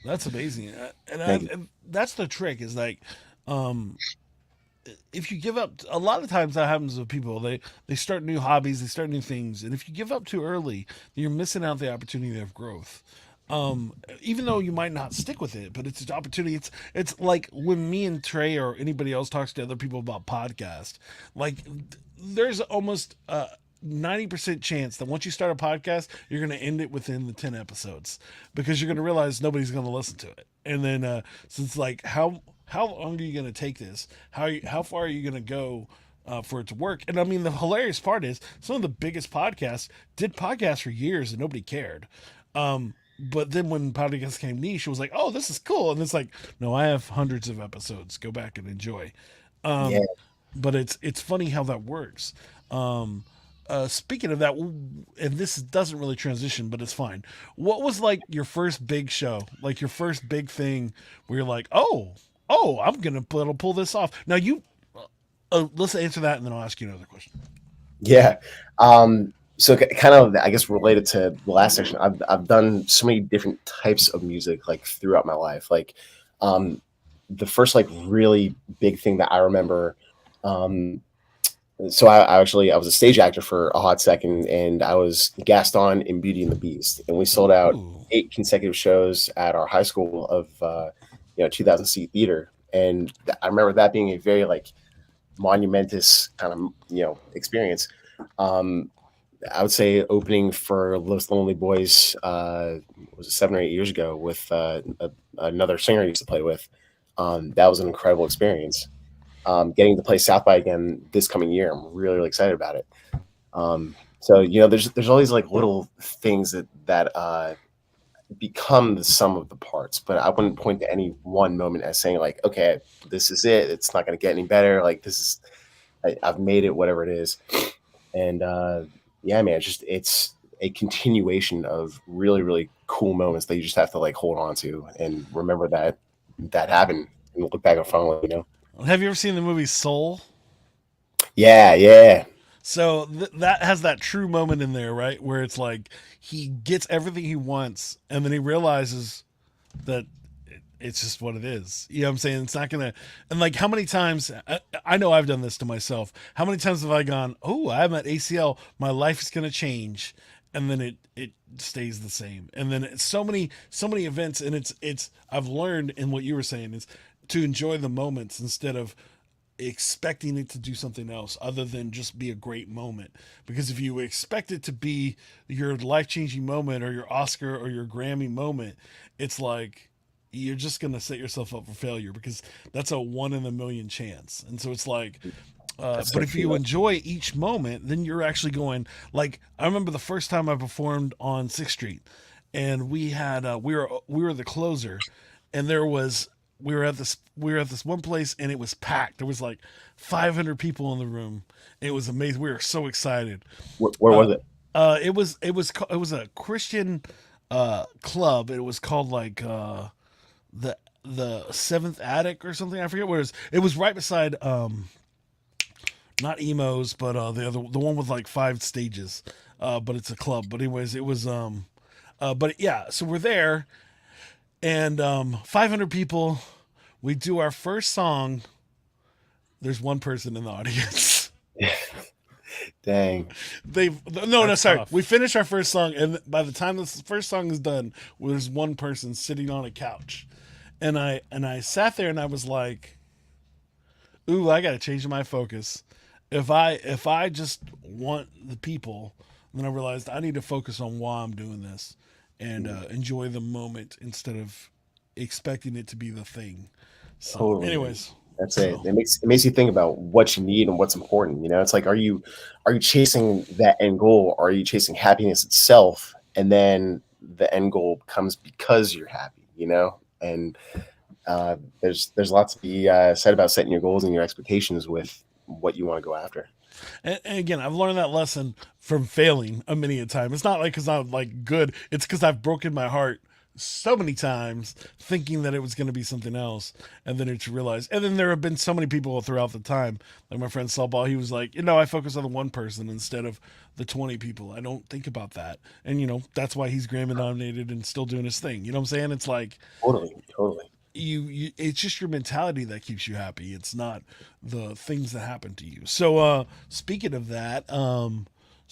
Speaker 1: That's amazing. And that's the trick is like, if you give up, a lot of times that happens with people. They start new hobbies, they start new things, and if you give up too early, you're missing out the opportunity of growth. Even though you might not stick with it, but it's an opportunity. It's like when me and Trey or anybody else talks to other people about podcasts, like there's almost 90% chance that once you start a podcast, you're going to end it within the 10 episodes because you're going to realize nobody's going to listen to it. And then, since like how long are you going to take this? How far are you going to go for it to work? And I mean, the hilarious part is some of the biggest podcasts did podcasts for years and nobody cared. But then when podcasts came niche, it was like, oh, this is cool. And it's like, no, I have hundreds of episodes. Go back and enjoy. But it's funny how that works. Speaking of that, and this doesn't really transition, but it's fine. What was like your first big show? Like your first big thing where you're like, oh, I'm going to pull this off. Now let's answer that and then I'll ask you another question.
Speaker 5: Yeah. So kind of, I guess, related to the last section, I've done so many different types of music like throughout my life. Like, the first like really big thing that I remember. So I was a stage actor for a hot second, and I was Gaston in Beauty and the Beast, and we sold out
Speaker 1: Ooh.
Speaker 5: 8 consecutive shows at our high school of 2,000 seat theater, and I remember that being a very like monumentous kind of experience. Um, I would say opening for Los Lonely Boys was it 7 or 8 years ago with another singer I used to play with. That was an incredible experience. Getting to play South by again this coming year, I'm really, really excited about it. So there's all these like little things that become the sum of the parts, but I wouldn't point to any one moment as saying like, okay, this is it. It's not going to get any better. Like I've made it, whatever it is. And yeah, man, it's a continuation of really, really cool moments that you just have to like hold on to and remember that happened and look back and fondly.
Speaker 1: Have you ever seen the movie Soul?
Speaker 5: Yeah.
Speaker 1: So that has that true moment in there, right? Where it's like he gets everything he wants, and then he realizes that it's just what it is. You know what I'm saying? It's not gonna. And like, how many times? I know I've done this to myself. How many times have I gone, "Oh, I'm at ACL. My life is gonna change," and then it stays the same. And then it's so many events, and it's. I've learned in what you were saying is to enjoy the moments instead of expecting it to do something else other than just be a great moment. Because if you expect it to be your life-changing moment or your Oscar or your Grammy moment, it's like you're just going to set yourself up for failure, because that's a 1 in a million chance. And so it's like but if you enjoy each moment, then you're actually going, like, I remember the first time I performed on 6th Street, and we had we were the closer, and we were at this one place, and it was packed. There was like 500 people in the room. It was amazing. We were so excited.
Speaker 5: Where was it?
Speaker 1: It was a Christian club. It was called like the Seventh Attic or something. I forget where it was. It was right beside not Emos, but the one with like 5 stages. But it's a club. But anyways, it was but yeah. So we're there. And 500 people, we do our first song. There's one person in the audience.
Speaker 5: Dang.
Speaker 1: Sorry.
Speaker 4: Tough.
Speaker 1: We finish our first song, and by the time this first song is done, there's one person sitting on a couch. And I sat there and I was like, ooh, I got to change my focus. If I just want the people, then I realized I need to focus on why I'm doing this. And enjoy the moment instead of expecting it to be the thing. So,
Speaker 5: Totally.
Speaker 1: anyways,
Speaker 5: That's it. It makes you think about what you need and what's important. It's like, are you chasing that end goal? Or are you chasing happiness itself? And then the end goal comes because you're happy. And there's lots to be said about setting your goals and your expectations with what you want to go after.
Speaker 1: And again, I've learned that lesson from failing many a time. It's not like because I'm like good. It's because I've broken my heart so many times thinking that it was going to be something else, and then it's realized. And then there have been so many people throughout the time, like my friend Saul, he was like, I focus on the one person instead of the 20 people. I don't think about that, and that's why he's Grammy nominated and still doing his thing. You know what I'm saying? It's like
Speaker 5: Totally.
Speaker 1: you it's just your mentality that keeps you happy. It's not the things that happen to you. So speaking of that,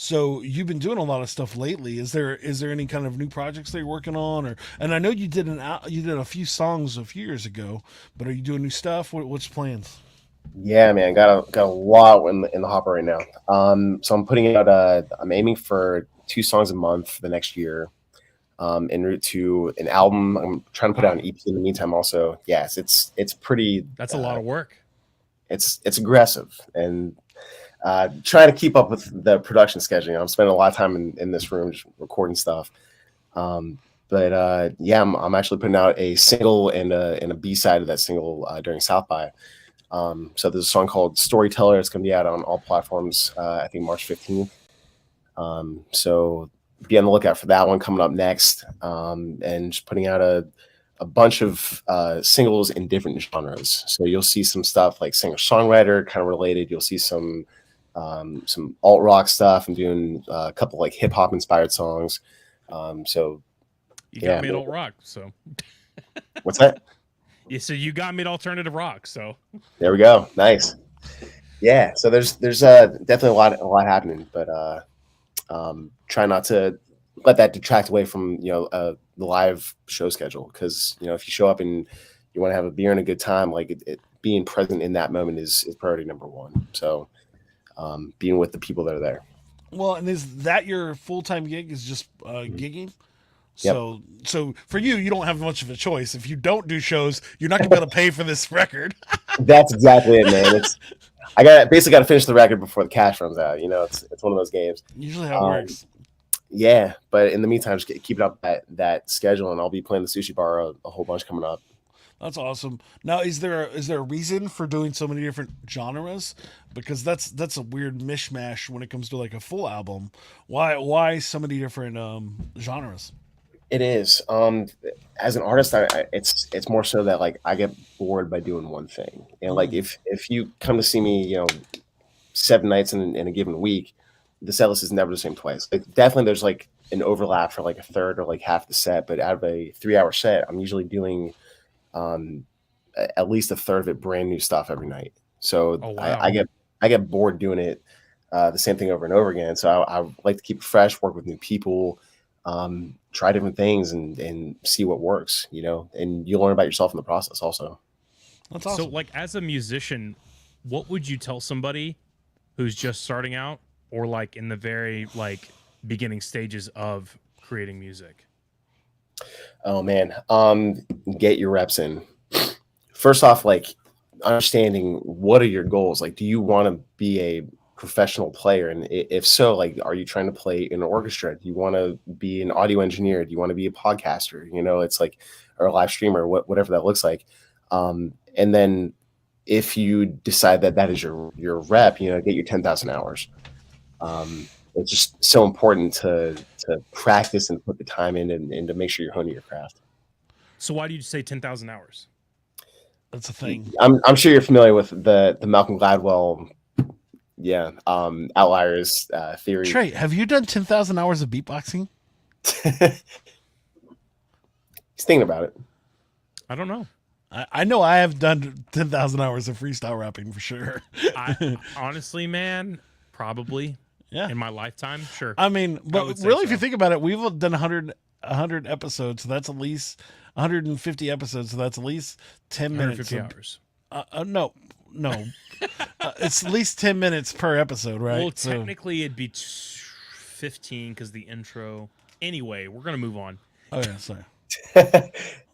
Speaker 1: so you've been doing a lot of stuff lately. Is there any kind of new projects that you're working on, and I know you did a few songs a few years ago, but are you doing new stuff? What's plans?
Speaker 5: Yeah, man, got a lot in the hopper right now. So I'm putting out I'm aiming for 2 songs a month for the next year. En route to an album. I'm trying to put out an EP in the meantime also. Yes, it's pretty.
Speaker 4: That's a lot of work.
Speaker 5: It's aggressive, and trying to keep up with the production scheduling. I'm spending a lot of time in this room just recording stuff. But yeah, I'm actually putting out a single and a B-side of that single during South by. So there's a song called Storyteller. It's going to be out on all platforms, I think March 15th. So be on the lookout for that one coming up next. And just putting out a bunch of singles in different genres. So you'll see some stuff like singer-songwriter kind of related. You'll see some some alt rock stuff. I'm doing a couple like hip hop inspired songs. So
Speaker 4: You got me at alt rock, so.
Speaker 5: What's that?
Speaker 4: Yeah, so you got me at alternative rock, so.
Speaker 5: There we go. Nice. Yeah. So there's definitely a lot happening, but try not to let that detract away from the live show schedule, because if you show up and you want to have a beer and a good time, like it being present in that moment is priority number one. So being with the people that are there.
Speaker 1: Well, and is that your full-time gig, is just gigging?
Speaker 5: Yep.
Speaker 1: So for you don't have much of a choice. If you don't do shows, you're not gonna be able to pay for this record.
Speaker 5: That's exactly it, man. I basically got to finish the record before the cash runs out. It's one of those games.
Speaker 1: Usually how it works.
Speaker 5: Yeah, but in the meantime, just keep it up that schedule, and I'll be playing the sushi bar a whole bunch coming up.
Speaker 1: That's awesome. Now, is there a reason for doing so many different genres? Because that's a weird mishmash when it comes to like a full album. Why so many different genres?
Speaker 5: It is. As an artist, it's more so that like I get bored by doing one thing, and like if you come to see me, 7 nights in a given week, the set list is never the same twice. Like, definitely, there's like an overlap for like a third or like half the set, but out of a 3-hour set, I'm usually doing at least a third of it brand new stuff every night. So
Speaker 4: wow.
Speaker 5: I get bored doing it the same thing over and over again. So I like to keep it fresh, work with new people. Try different things and see what works, and you'll learn about yourself in the process also.
Speaker 1: That's awesome.
Speaker 4: So like as a musician, what would you tell somebody who's just starting out or like in the very like beginning stages of creating music?
Speaker 5: Oh man. Get your reps in. First off, like understanding what are your goals? Like, do you want to be a professional player, and if so, like, are you trying to play in an orchestra? Do you want to be an audio engineer? Do you want to be a podcaster? It's like, or a live streamer, whatever that looks like. And then if you decide that is your rep, get your 10,000 hours. It's just so important to practice and put the time in and to make sure you're honing your craft.
Speaker 4: So why do you say 10,000 hours?
Speaker 1: That's a thing.
Speaker 5: I'm sure you're familiar with the Malcolm Gladwell outliers theory.
Speaker 1: Trey, have you done 10,000 hours of beatboxing?
Speaker 5: He's thinking about it.
Speaker 4: I don't know.
Speaker 1: I know I have done 10,000 hours of freestyle rapping for sure.
Speaker 4: Honestly, man, probably.
Speaker 1: Yeah.
Speaker 4: In my lifetime, sure.
Speaker 1: I mean, but really, if you think about it, we've done 100 episodes, so that's at least 150 episodes, so that's at least 10 minutes.
Speaker 4: 150 hours.
Speaker 1: No. It's at least 10 minutes per episode, right?
Speaker 4: Well, technically, it'd be 15 because the intro. Anyway, we're going to move on.
Speaker 1: Oh, yeah, sorry.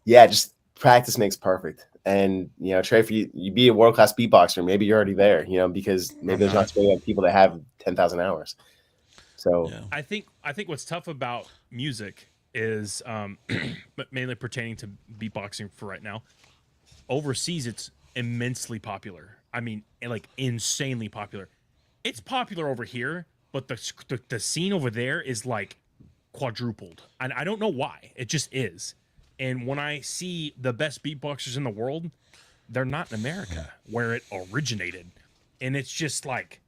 Speaker 5: Yeah, just practice makes perfect. And, Trey, if you be a world-class beatboxer, maybe you're already there, because maybe there's not too many people that have 10,000 hours. So
Speaker 4: I think what's tough about music is, but mainly pertaining to beatboxing for right now, overseas, it's immensely popular. I mean, like insanely popular. It's popular over here, but the scene over there is like quadrupled. And I don't know why. It just is. And when I see the best beatboxers in the world, they're not in America where it originated. And it's just like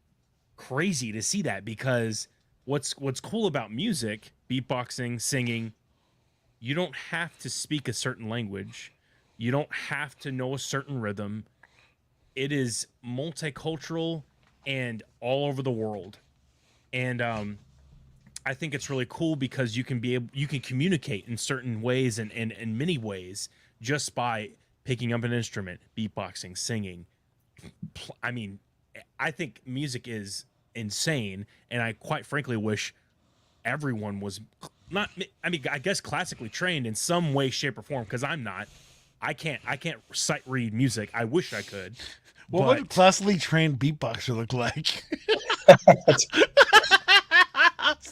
Speaker 4: crazy to see that, because what's cool about music, beatboxing, singing, you don't have to speak a certain language. You don't have to know a certain rhythm. It is multicultural and all over the world. And I think it's really cool because you can communicate in certain ways and in many ways just by picking up an instrument, beatboxing, singing. I mean, I think music is insane, and I quite frankly wish everyone was not. I mean, I guess classically trained in some way, shape, or form, because I'm not. I can't sight read music. I wish I could.
Speaker 1: What would a classically trained beatboxer look like?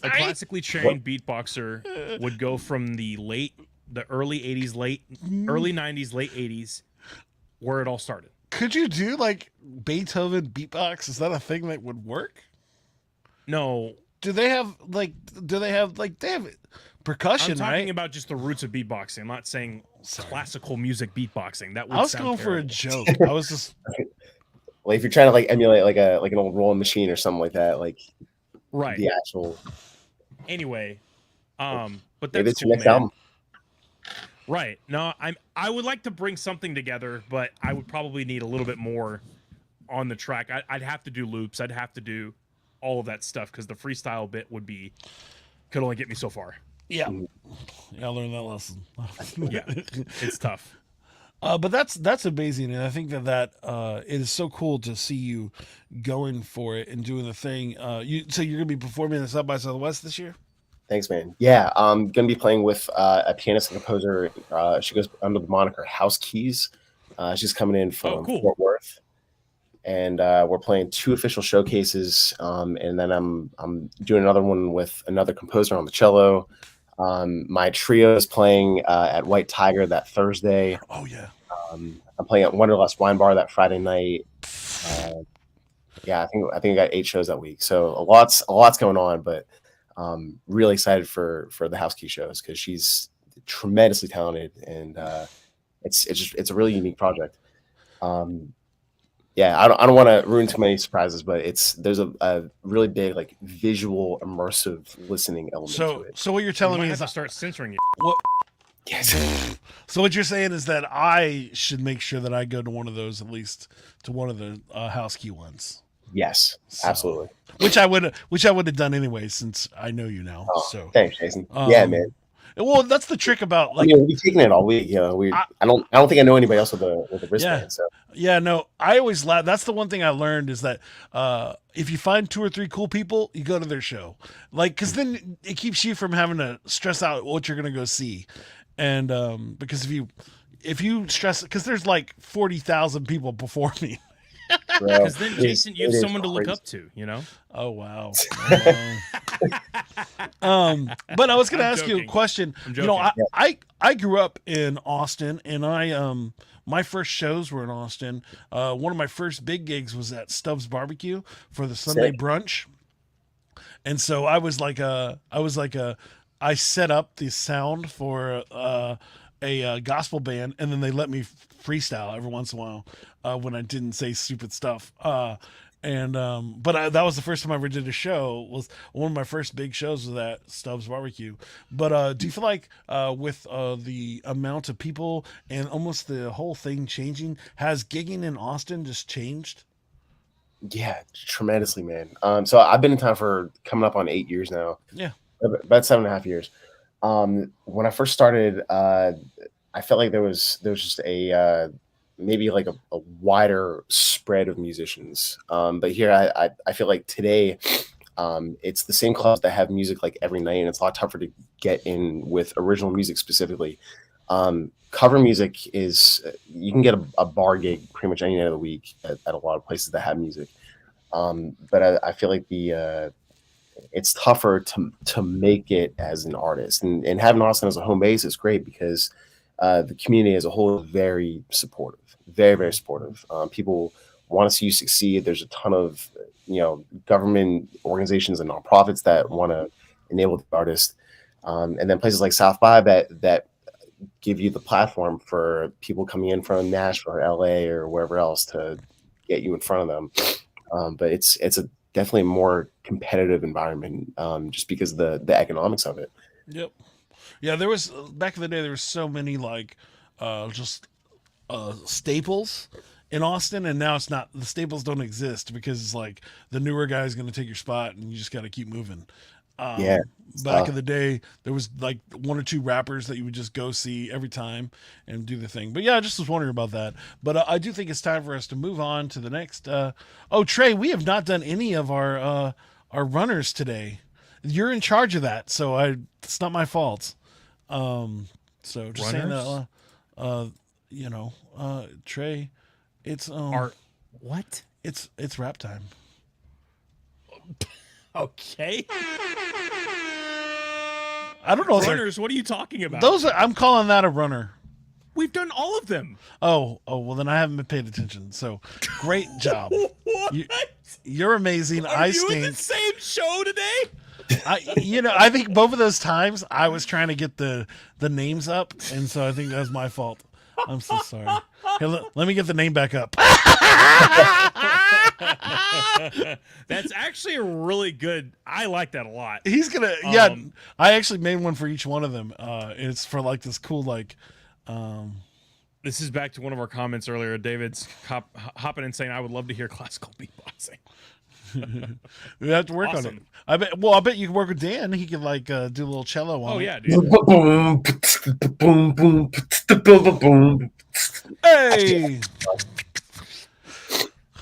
Speaker 4: A classically trained beatboxer would go from the early 80s, early 90s, late 80s, where it all started.
Speaker 1: Could you do like Beethoven beatbox? Is that a thing that would work?
Speaker 4: No.
Speaker 1: They have percussion,
Speaker 4: I'm talking
Speaker 1: right?
Speaker 4: about just the roots of beatboxing. I'm not saying classical music beatboxing. That would
Speaker 1: I was
Speaker 4: sound
Speaker 1: going
Speaker 4: terrible.
Speaker 1: for a joke. I was just
Speaker 5: Like if you're trying to like emulate like an old rolling machine or something like that, like
Speaker 4: Right.
Speaker 5: the actual.
Speaker 4: Anyway, but
Speaker 5: Maybe
Speaker 4: that's
Speaker 5: it's
Speaker 4: cool,
Speaker 5: your next
Speaker 4: man.
Speaker 5: album.
Speaker 4: Right. No, I would like to bring something together, but I would probably need a little bit more on the track. I'd have to do loops. I'd have to do all of that stuff because the freestyle bit could only get me so far.
Speaker 1: Yeah. Yeah, I learned that lesson.
Speaker 4: Yeah, it's tough.
Speaker 1: But that's amazing, and I think that it is so cool to see you going for it and doing the thing. So you're gonna be performing at South by Southwest this year?
Speaker 5: Thanks, man. Yeah, I'm gonna be playing with a pianist and composer. She goes under the moniker House Keys. She's coming in from
Speaker 4: cool.
Speaker 5: Fort Worth, and we're playing 2 official showcases. And then I'm doing another one with another composer on the cello. My trio is playing at White Tiger that Thursday.
Speaker 1: Oh yeah.
Speaker 5: I'm playing at Wanderlust Wine Bar that Friday night. Yeah, I think I got 8 shows that week. So a lot's going on, but really excited for the House Key shows because she's tremendously talented, and it's a really unique project. Yeah, I don't want to ruin too many surprises, but there's a really big like visual immersive listening element to
Speaker 1: So
Speaker 5: it.
Speaker 1: so what you're telling
Speaker 4: We
Speaker 1: me
Speaker 4: have
Speaker 1: is
Speaker 4: to start censoring it.
Speaker 1: what?
Speaker 5: Yes.
Speaker 1: So what you're saying is that I should make sure that I go to one of those, at least to one of the House Key ones.
Speaker 5: Yes,
Speaker 1: So-
Speaker 5: absolutely.
Speaker 1: Which I would have done anyway, since I know you now.
Speaker 5: Oh,
Speaker 1: So
Speaker 5: thanks, Jason. Yeah, man.
Speaker 1: Well, that's the trick about
Speaker 5: I
Speaker 1: like
Speaker 5: mean, we'll be taking it all week. You know, I don't think I know anybody else with a wristband. So
Speaker 1: yeah, no, I always laugh. That's the one thing I learned is that if you find 2 or 3 cool people, you go to their show, like because then it keeps you from having to stress out what you're gonna go see, and because if you stress, because there's like 40,000 people performing.
Speaker 5: bro,
Speaker 4: Because then, Jason, you have someone to look up to, you know?
Speaker 1: Oh wow. But I was gonna
Speaker 4: I'm
Speaker 1: ask you a
Speaker 4: joking.
Speaker 1: question.
Speaker 4: I'm
Speaker 1: You know,
Speaker 4: joking.
Speaker 1: I grew up in Austin, and I my first shows were in Austin. One of my first big gigs was at Stubbs Barbecue for the Sunday
Speaker 5: Sick.
Speaker 1: brunch, and so I set up the sound for a gospel band, and then they let me freestyle every once in a while when I didn't say stupid stuff. That was the first time I ever did a show. Was one of my first big shows was at Stubbs Barbecue. But do you feel like with the amount of people and almost the whole thing changing, has gigging in Austin just changed?
Speaker 5: yeah, tremendously, man. So I've been in town for coming up on 8 years now.
Speaker 1: Yeah.
Speaker 5: About 7.5 years. When I first started, I felt like there was just a maybe like a wider spread of musicians. But here I feel like today it's the same clubs that have music like every night, and it's a lot tougher to get in with original music specifically. Cover music is you can get a bar gig pretty much any night of the week at a lot of places that have music. But I feel like it's tougher to make it as an artist, and having Austin as a home base is great because the community as a whole is very supportive, very, very supportive. People want to see you succeed. There's a ton of government organizations and nonprofits that want to enable the artist, and then places like South by that give you the platform for people coming in from Nashville or LA or wherever else to get you in front of them. But it's a definitely a more competitive environment, just because of the economics of it.
Speaker 1: Yep. Yeah, there was back in the day. There was so many like staples in Austin, and now it's not. The staples don't exist because it's like the newer guy is going to take your spot, and you just got to keep moving.
Speaker 5: Yeah,
Speaker 1: Back in the day, there was like 1 or 2 rappers that you would just go see every time and do the thing. But yeah, I just was wondering about that. But I do think it's time for us to move on to the next. Trey, we have not done any of our runners today. You're in charge of that, so it's not my fault. So just saying that, Trey, it's
Speaker 4: What?
Speaker 1: it's rap time.
Speaker 4: Okay.
Speaker 1: I don't know. If they're-
Speaker 4: Runners, what are you talking about?
Speaker 1: I'm calling that a runner.
Speaker 4: We've done all of them.
Speaker 1: Oh, well then I haven't been paying attention. So great job.
Speaker 4: What?
Speaker 1: You're amazing.
Speaker 4: Are
Speaker 1: I
Speaker 4: you in
Speaker 1: stink.
Speaker 4: the same show today?
Speaker 1: I think both of those times I was trying to get the names up, and so I think that was my fault. I'm so sorry. Here, let me get the name back up.
Speaker 4: That's actually a really good. I like that a lot.
Speaker 1: He's gonna. Yeah, I actually made one for each one of them. It's for like this cool like.
Speaker 4: This is back to one of our comments earlier. David's hopping and saying, "I would love to hear classical beatboxing."
Speaker 1: We have to work on it. I bet. Well, I bet you can work with Dan. He could like do a little cello on.
Speaker 4: Oh
Speaker 1: it.
Speaker 4: yeah, dude.
Speaker 5: Boom, boom, boom, boom.
Speaker 1: Hey.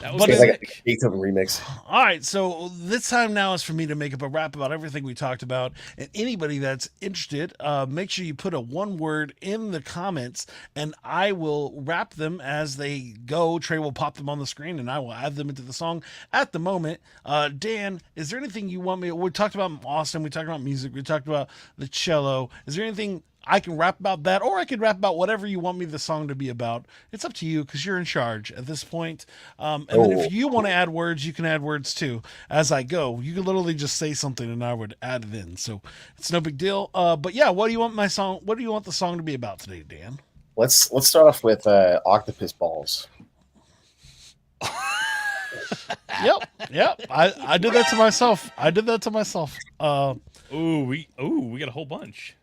Speaker 4: That was
Speaker 5: It's like
Speaker 4: sick.
Speaker 5: a Beethoven remix.
Speaker 1: All right, so this time now is for me to make up a rap about everything we talked about. And anybody that's interested, make sure you put a one word in the comments, and I will rap them as they go. Trey will pop them on the screen, and I will add them into the song at the moment. Dan, is there anything you want me? We talked about Austin. We talked about music. We talked about the cello. Is there anything I can rap about that, or I can rap about whatever you want me the song to be about? It's up to you because you're in charge at this point. And then if you want to add words, you can add words too as I go. You can literally just say something and I would add it in. So it's no big deal. But yeah, what do you want my song? What do you want the song to be about today, Dan?
Speaker 5: Let's start off with octopus balls.
Speaker 1: Yep. I did that to myself.
Speaker 4: Ooh, we got a whole bunch.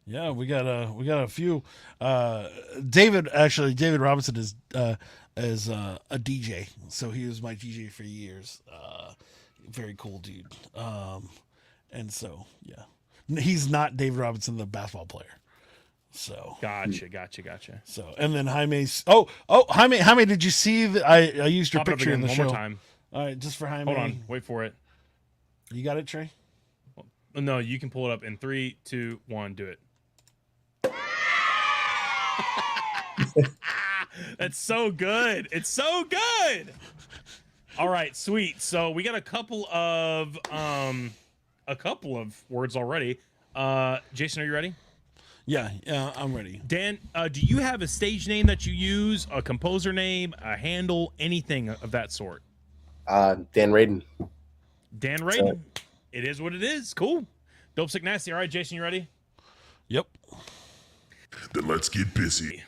Speaker 1: Yeah, we got a few. David Robinson is a DJ, so he was my DJ for years. Very cool dude. And so yeah, he's not David Robinson, the basketball player. So
Speaker 4: Gotcha.
Speaker 1: So and then Jaime's. Jaime, did you see that I used your
Speaker 4: Pop it up
Speaker 1: picture in
Speaker 4: again
Speaker 1: the
Speaker 4: one
Speaker 1: show?
Speaker 4: more time.
Speaker 1: All right, just for Jaime.
Speaker 4: Hold on, wait for it.
Speaker 1: You got it, Trey?
Speaker 4: No, you can pull it up in 3, 2, 1. Do it. That's so good. It's so good. All right, sweet. So we got a couple of words already. Jason, are you ready?
Speaker 1: Yeah, I'm ready.
Speaker 4: Dan, do you have a stage name that you use, a composer name, a handle, anything of that sort?
Speaker 5: Dan Radin.
Speaker 4: Dan Radin. It is what it is. Cool. Dope, sick, nasty. All right, Jason, you ready?
Speaker 1: Yep.
Speaker 2: Then let's get busy.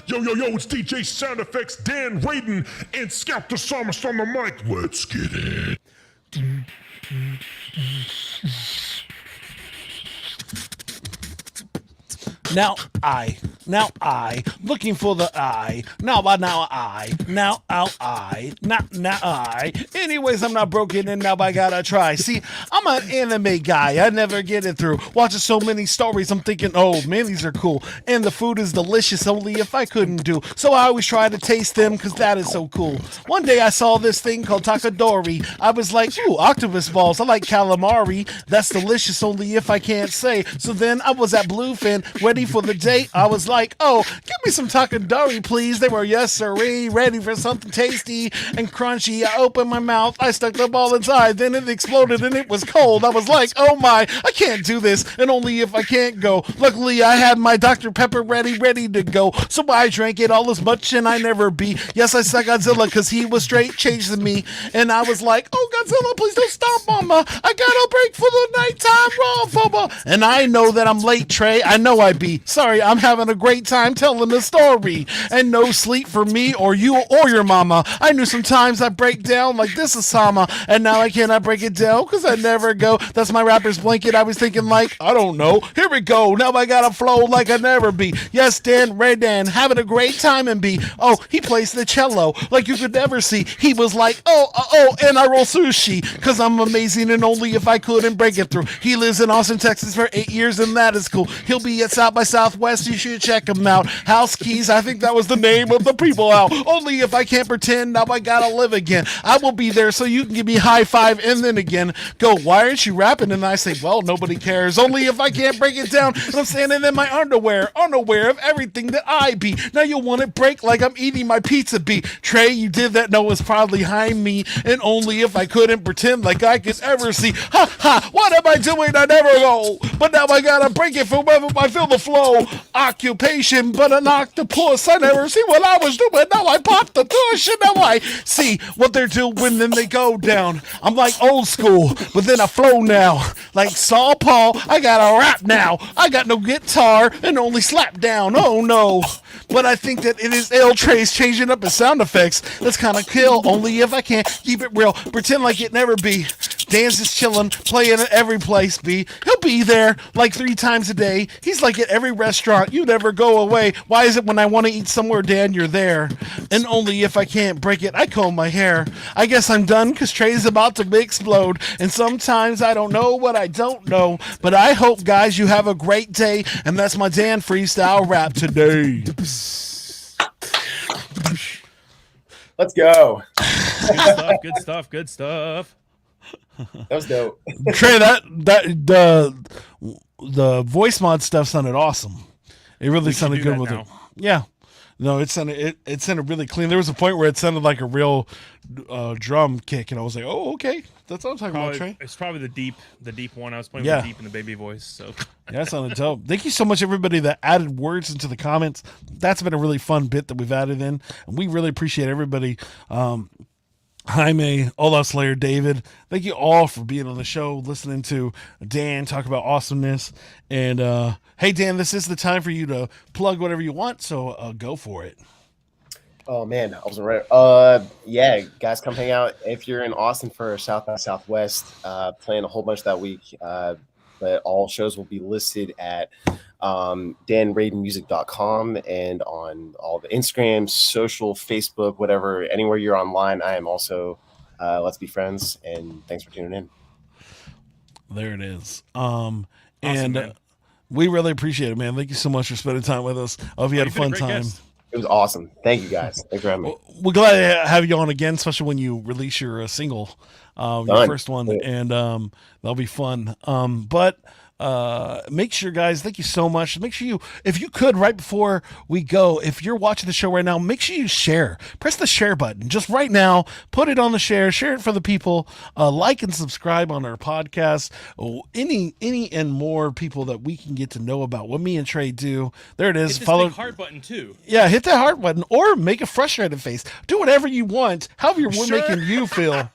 Speaker 2: Yo, it's DJ Sound Effects, Dan Radin, and Scout the Psalmist on the mic. Let's get it.
Speaker 1: Now I, looking for the I. Now I. Anyways, I'm not broken and now I gotta try. See, I'm an anime guy. I never get it through. Watching so many stories, I'm thinking, oh man, these are cool. And the food is delicious, only if I couldn't do. So I always try to taste them, cause that is so cool. One day I saw this thing called takadori. I was like, ooh, octopus balls. I like calamari. That's delicious, only if I can't say. So then I was at Bluefin, ready for the date. I was like, oh, give me some takadori, please. They were, yes, sirree, ready for something tasty and crunchy. I opened my mouth, I stuck the ball inside, then it exploded and it was cold. I was like, oh my, I can't do this, and only if I can't go. Luckily, I had my Dr. Pepper ready to go. So I drank it all as much and I never be. Yes, I saw Godzilla because he was straight chasing me. And I was like, oh, Godzilla, please don't stop, mama. I got a break for the nighttime raw football. And I know that I'm late, Trey. I know I be. Sorry, I'm having a great time telling the story. And no sleep for me or you or your mama. I knew sometimes I break down like this is Sama. And now I cannot break it down because I never go. That's my rapper's blanket. I was thinking like, I don't know. Here we go. Now I gotta flow like I never be. Yes, Dan Radin, having a great time and be. Oh, he plays the cello like you could never see. He was like, oh, and I roll sushi because I'm amazing and only if I couldn't break it through. He lives in Austin, Texas for 8 years and that is cool. He'll be at South by Southwest. You should check him out. House Keys, I think that was the name of the people out. Only if I can't pretend, now I gotta live again. I will be there so you can give me high five and then again go, why aren't you rapping? And I say, well, nobody cares. Only if I can't break it down. And I'm standing in my underwear, unaware of everything that I be. Now you want it break like I'm eating my pizza beat. Trey, you did that. No, it's probably behind me. And only if I couldn't pretend like I could ever see. Ha ha, what am I doing? I never go. But now I gotta break it for wherever I feel the flow. Occupy patient, but an octopus. I never see what I was doing. Now I pop the tush, and now I see what they're doing. Then they go down. I'm like old school, but then I flow now. Like Saul Paul, I got a rap now. I got no guitar and only slap down. Oh no. But I think that it is L Trace changing up his sound effects. That's kind of kill. Only if I can't keep it real. Pretend like it never be. Dan's just chilling, playing at every place. He'll be there like 3 times a day. He's like at every restaurant. You never go away. Why is it when I want to eat somewhere, Dan, you're there? And only if I can't break it, I comb my hair. I guess I'm done because Trey's about to explode. And sometimes I don't know what I don't know. But I hope, guys, you have a great day. And that's my Dan freestyle rap today.
Speaker 5: Let's go.
Speaker 4: Good stuff.
Speaker 5: That was dope.
Speaker 1: Trey, the voice mod stuff sounded awesome. It really sounded good with it. Yeah. No, it sounded really clean. There was a point where it sounded like a real drum kick, and I was like, "Oh, okay, that's what I'm talking about." Trey,
Speaker 4: it's probably the deep one. I was playing with the deep and the baby voice. So
Speaker 1: yeah, that sounded dope. Thank you so much, everybody that added words into the comments. That's been a really fun bit that we've added in, and we really appreciate everybody. Jaime, Olaf Slayer, David, thank you all for being on the show, listening to Dan talk about awesomeness. And hey, Dan, this is the time for you to plug whatever you want, so go for it.
Speaker 5: Oh man, I wasn't ready. Yeah, guys, come hang out if you're in Austin for South by Southwest. Playing a whole bunch that week. But all shows will be listed at danradinmusic.com and on all the Instagram, social, Facebook, whatever, anywhere you're online. I am also. Let's be friends, and thanks for tuning in.
Speaker 1: There it is.
Speaker 4: Awesome,
Speaker 1: and we really appreciate it, man. Thank you so much for spending time with us. I hope you had a fun time.
Speaker 5: Guest. It was awesome. Thank you, guys. Thanks for having me.
Speaker 1: We're glad to have you on again, especially when you release your single, your first one, and that'll be fun. But make sure, guys, thank you so much. Make sure if you could, right before we go, if you're watching the show right now, make sure you share. Press the share button just right now. Put it on the share it for the people. Like and subscribe on our podcast. Any and more people that we can get to know about what me and Trey do. There it is.
Speaker 4: Hit this
Speaker 1: Follow
Speaker 4: big heart button too.
Speaker 1: Yeah, hit that heart button or make a frustrated face. Do whatever you want. However we're making you feel.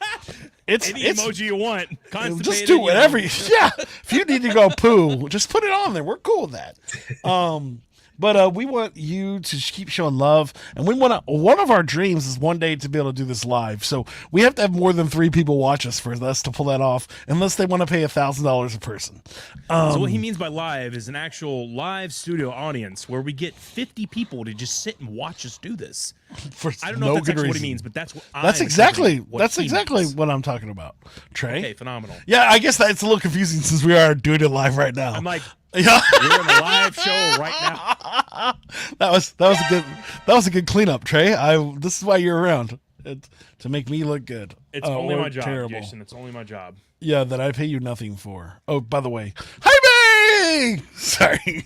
Speaker 1: It's
Speaker 4: emoji you want.
Speaker 1: Just do whatever. Yeah, if you need to go poo, just put it on there. We're cool with that. But we want you to keep showing love, and we want one of our dreams is one day to be able to do this live. So we have to have more than 3 people watch us for us to pull that off, unless they want to pay $1,000 a person.
Speaker 4: So what he means by live is an actual live studio audience where we get 50 people to just sit and watch us do this. I don't know if that's actually what he means, but that's what
Speaker 1: exactly what I'm talking about. Trey.
Speaker 4: Okay, phenomenal.
Speaker 1: Yeah, I guess that's a little confusing since we are doing it live right now.
Speaker 4: I'm like,
Speaker 1: yeah,
Speaker 4: we're in a live show right now.
Speaker 1: That was a good cleanup, Trey. This is why you're around, to make me look good.
Speaker 4: It's only my job,
Speaker 1: terrible.
Speaker 4: Jason. It's only my job.
Speaker 1: Yeah, that I pay you nothing for. Oh, by the way, Jaime! Sorry.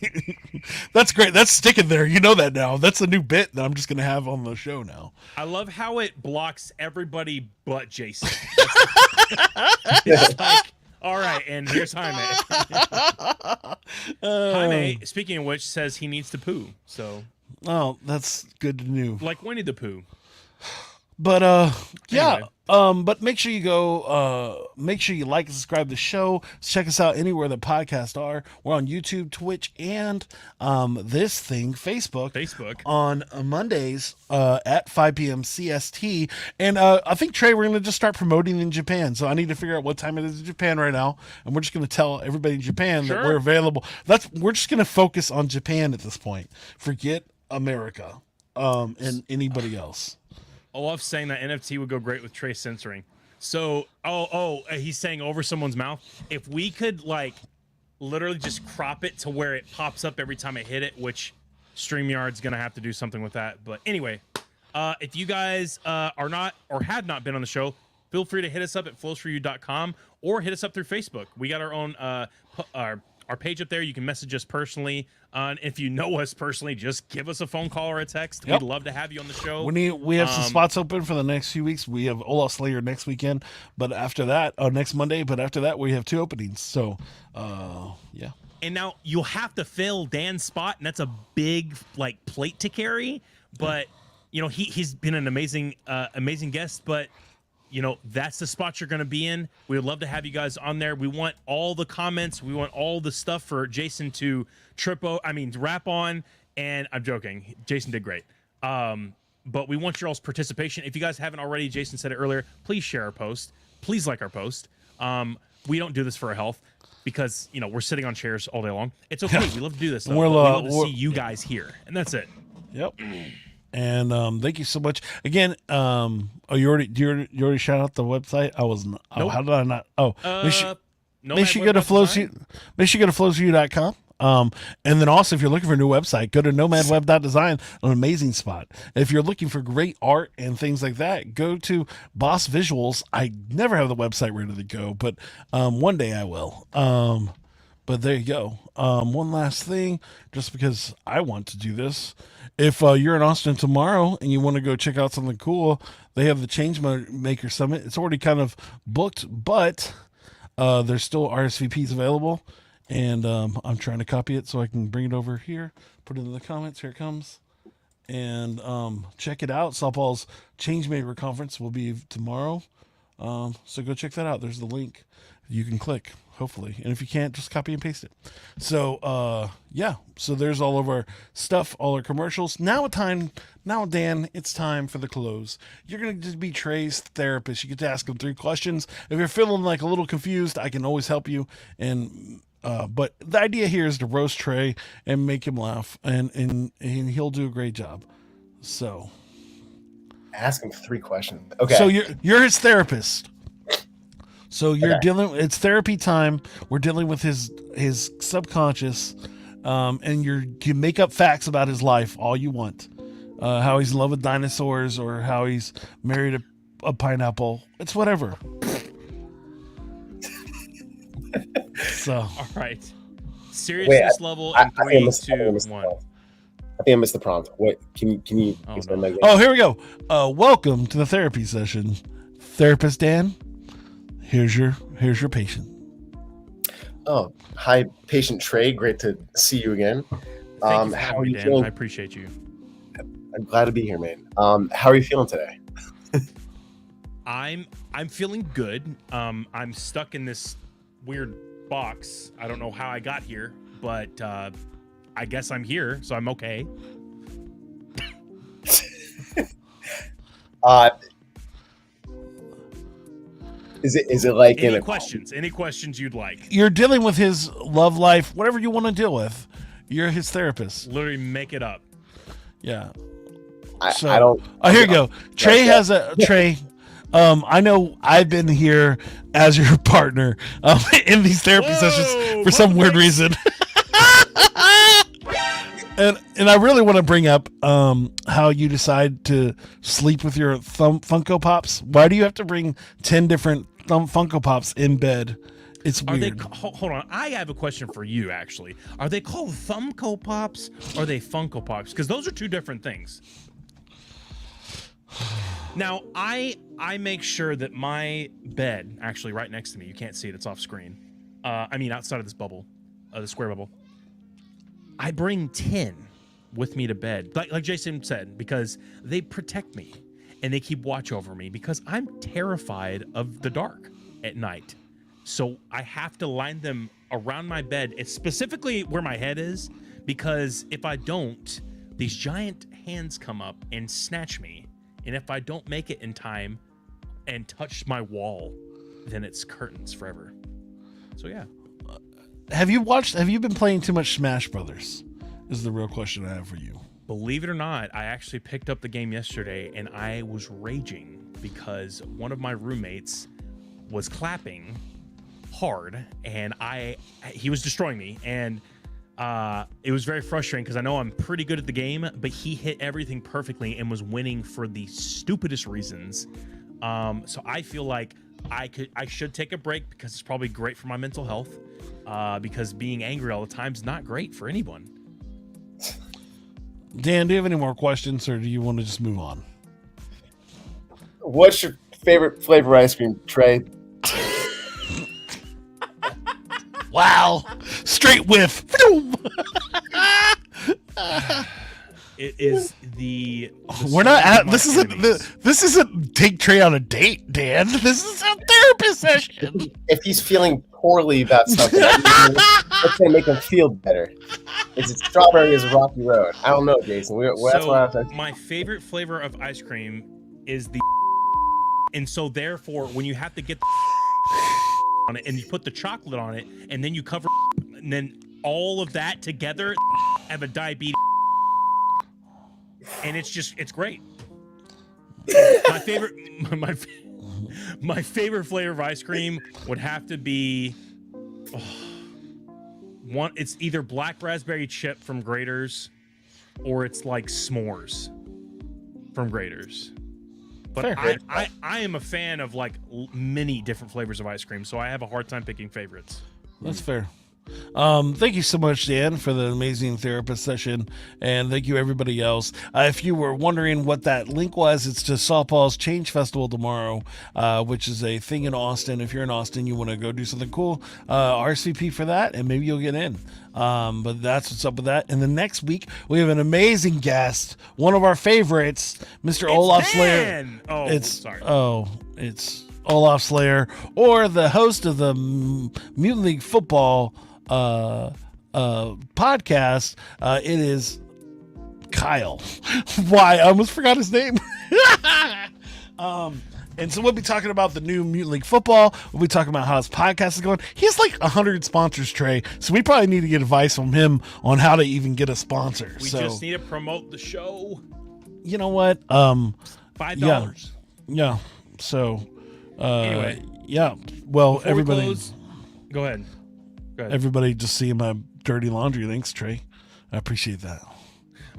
Speaker 1: That's great. That's sticking there. You know that now. That's a new bit that I'm just going to have on the show now.
Speaker 4: I love how it blocks everybody but Jason. It's like, all right, and here's Jaime. Jaime, speaking of which, says he needs to poo. So,
Speaker 1: oh, that's good to know.
Speaker 4: Like Winnie the Pooh.
Speaker 1: But yeah.
Speaker 4: Anyway.
Speaker 1: But make sure you go. Make sure you like and subscribe to the show. Check us out anywhere the podcasts are. We're on YouTube, Twitch, and Facebook. On Mondays at 5 p.m. CST. And I think, Trey, we're going to just start promoting in Japan. So I need to figure out what time it is in Japan right now, and we're just going to tell everybody in Japan that we're available. We're just going to focus on Japan at this point. Forget America and anybody else.
Speaker 4: Olaf's saying that NFT would go great with Trey censoring. So, he's saying over someone's mouth. If we could, like, literally just crop it to where it pops up every time I hit it, which StreamYard's going to have to do something with that. But anyway, if you guys are not or had not been on the show, feel free to hit us up at flowsforyou.com or hit us up through Facebook. We got our own our page up there. You can message us personally. If you know us personally, just give us a phone call or a text. We'd love to have you on the show.
Speaker 1: We have some spots open for the next few weeks. We have Olaf Slayer next weekend, but after that, next Monday. But after that, we have 2 openings. So, yeah.
Speaker 4: And now you'll have to fill Dan's spot, and that's a big like plate to carry. But you know, he's been an amazing guest. But you know, that's the spot you're going to be in. We would love to have you guys on there. We want all the comments. We want all the stuff for Jason to rap on. And I'm joking. Jason did great. But we want your all's participation. If you guys haven't already, Jason said it earlier, please share our post. Please like our post. We don't do this for our health because, you know, we're sitting on chairs all day long. It's okay. We love to do this. Though. We love to see you guys here. And that's it.
Speaker 1: Yep. And thank you so much again. You already shout out the website? I wasn't. Oh, nope. How did I not? Oh, make sure you go to flowsu.com. And then also, if you're looking for a new website, go to nomadweb.design, an amazing spot. If you're looking for great art and things like that, go to Boss Visuals. I never have the website ready to go, but one day I will. But there you go. One last thing, just because I want to do this. If you're in Austin tomorrow and you want to go check out something cool, they have the Changemaker Summit. It's already kind of booked, but there's still RSVPs available. And I'm trying to copy it so I can bring it over here, put it in the comments. Here it comes. And check it out. South Paul's Changemaker Conference will be tomorrow. So go check that out. There's the link you can click, hopefully. And if you can't, just copy and paste it. So, yeah. So there's all of our stuff, all our commercials. Now, Dan, it's time for the close. You're going to just be Trey's therapist. You get to ask him 3 questions. If you're feeling like a little confused, I can always help you. And but the idea here is to roast Trey and make him laugh, and he'll do a great job. So
Speaker 5: ask him 3 questions. Okay.
Speaker 1: So you're his therapist. So you're dealing. It's therapy time. We're dealing with his subconscious, and you can make up facts about his life all you want. How he's in love with dinosaurs, or how he's married a pineapple. It's whatever. So
Speaker 4: all right, seriousness level in 3, 2, 1.
Speaker 5: I think I missed the prompt. What can you explain that again?
Speaker 1: Oh, here we go. Welcome to the therapy session, Therapist Dan. Here's your patient.
Speaker 5: Oh, hi, patient Trey. Great to see you again.
Speaker 4: Thank you for
Speaker 5: how are
Speaker 4: me,
Speaker 5: you
Speaker 4: Dan.
Speaker 5: feeling?
Speaker 4: I appreciate you.
Speaker 5: I'm glad to be here, man. How are you feeling today?
Speaker 4: I'm feeling good. I'm stuck in this weird box. I don't know how I got here, but I guess I'm here, so I'm okay.
Speaker 5: Is it like
Speaker 4: any questions you'd like?
Speaker 1: You're dealing with his love life, whatever you want to deal with. You're his therapist.
Speaker 4: Literally make it up.
Speaker 1: Yeah.
Speaker 5: I don't.
Speaker 1: Oh, here you go. Trey has a Trey. I know I've been here as your partner in these therapy sessions for some weird reason. And I really want to bring up how you decide to sleep with your Funko Pops. Why do you have to bring 10 different Funko Pops in bed? It's weird.
Speaker 4: Hold on. I have a question for you, actually. Are they called Funko Pops or are they Funko Pops? Because those are 2 different things. Now, I make sure that my bed, actually right next to me, you can't see it, it's off screen. I mean, outside of this bubble, the square bubble. I bring 10 with me to bed, like Jason said, because they protect me and they keep watch over me because I'm terrified of the dark at night. So I have to line them around my bed. It's specifically where my head is, because if I don't, these giant hands come up and snatch me. And if I don't make it in time and touch my wall, then it's curtains forever. So yeah.
Speaker 1: Have you been playing too much Smash Brothers? Is the real question I have for you.
Speaker 4: Believe it or not, I actually picked up the game yesterday and I was raging because one of my roommates was clapping hard and he was destroying me, and it was very frustrating because I know I'm pretty good at the game, but he hit everything perfectly and was winning for the stupidest reasons. So I feel like I should take a break because it's probably great for my mental health, because being angry all the time is not great for anyone.
Speaker 1: Dan, do you have any more questions, or do you want to just move on?
Speaker 5: What's your favorite flavor ice cream, Trey?
Speaker 1: Wow. Straight whiff.
Speaker 4: It is the
Speaker 1: We're not
Speaker 4: soul of
Speaker 1: at
Speaker 4: my
Speaker 1: this isn't
Speaker 4: enemies.
Speaker 1: this isn't take Trey on a date, Dan. This is a therapy session.
Speaker 5: If he's feeling poorly about something, let's say make him feel better. Is it strawberry is a rocky road? I don't know, Jason. That's why I said.
Speaker 4: My favorite flavor of ice cream is the, and so therefore, when you have to get the on it and you put the chocolate on it and then you cover, and then all of that together have a diabetes, and it's great. My favorite, my favorite flavor of ice cream would have to be. One, it's either black raspberry chip from Grater's, or it's like s'mores from Grater's. But I am a fan of like many different flavors of ice cream, so I have a hard time picking favorites.
Speaker 1: That's fair. Thank you so much, Dan, for the amazing therapist session, and thank you everybody else. If you were wondering what that link was, it's to Saw Paul's Change Festival tomorrow, which is a thing in Austin. If you're in Austin, you want to go do something cool, RSVP for that, and maybe you'll get in. But that's what's up with that. And the next week we have an amazing guest, one of our favorites, Mr. Olaf Slayer. It's Olaf Slayer, or the host of the Mutant League Football podcast. It is Kyle. Why? I almost forgot his name. And so we'll be talking about the new Mutant League Football. We'll be talking about how his podcast is going. He has like 100 sponsors, Trey. So we probably need to get advice from him on how to even get a sponsor.
Speaker 4: We just need to promote the show.
Speaker 1: You know what?
Speaker 4: $5.
Speaker 1: Yeah. So
Speaker 4: anyway.
Speaker 1: Yeah. Well,
Speaker 4: Before
Speaker 1: everybody.
Speaker 4: we close, go ahead.
Speaker 1: Everybody just seeing my dirty laundry. Thanks, Trey. I appreciate that.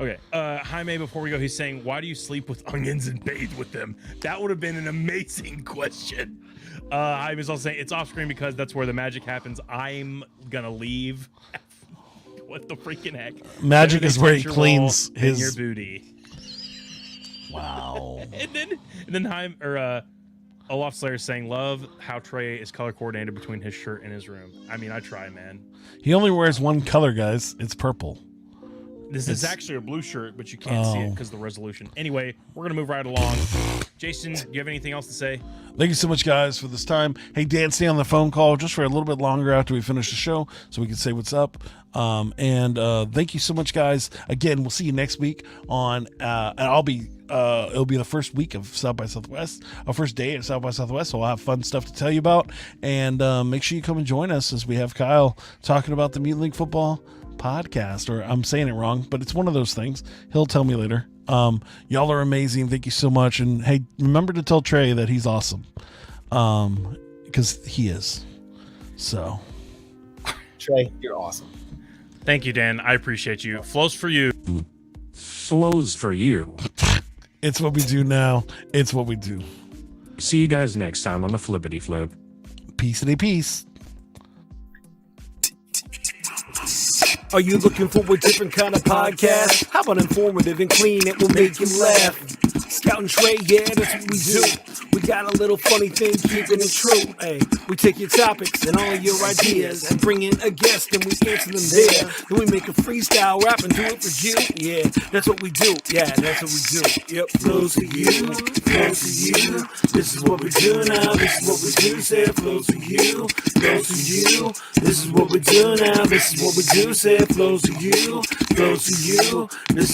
Speaker 4: Okay. Jaime, before we go, he's saying, why do you sleep with onions and bathe with them? That would have been an amazing question. Jaime's also saying, it's off screen because that's where the magic happens. I'm going to leave. What the freaking heck?
Speaker 1: Magic is where he cleans his
Speaker 4: your booty.
Speaker 1: Wow.
Speaker 4: and then Jaime, or Olaf Slayer saying, love how Trey is color coordinated between his shirt and his room. I mean, I try, man.
Speaker 1: He only wears one color, guys. It's purple.
Speaker 4: This is actually a blue shirt, but you can't see it because of the resolution. Anyway, we're going to move right along. Jason, do you have anything else to say?
Speaker 1: Thank you so much, guys, for this time. Hey, Dan, stay on the phone call just for a little bit longer after we finish the show so we can say what's up. And thank you so much, guys. Again, we'll see you next week on, and it'll be the first week of South by Southwest, our first day at South by Southwest. So we'll have fun stuff to tell you about. And make sure you come and join us as we have Kyle talking about the Mutant League Football podcast, or I'm saying it wrong, but it's one of those things. He'll tell me later. Y'all are amazing. Thank you so much. And hey, remember to tell Trey that he's awesome. Because he is. So
Speaker 5: Trey, you're awesome.
Speaker 4: Thank you, Dan. I appreciate you. Flows for you.
Speaker 3: Flows for you.
Speaker 1: It's what we do now. It's what we do.
Speaker 3: See you guys next time on the Flippity Flip.
Speaker 1: Peace and a peace.
Speaker 3: Are you looking for a different kind of podcast? How about informative and clean? It will make you laugh. Scout and Trey, yeah, that's what we do. We got a little funny thing, keeping it true. Hey, we take your topics and all your ideas and bring in a guest and we answer them there. Then we make a freestyle rap and do it for you. Yeah, that's what we do. Yeah, that's what we do. Yep, flows for you, flows for you. This is what we do now. This is what we do. Say it flows for you, flows for you. This is what we do now. This is what we do. Say it flows for you, flows for you. This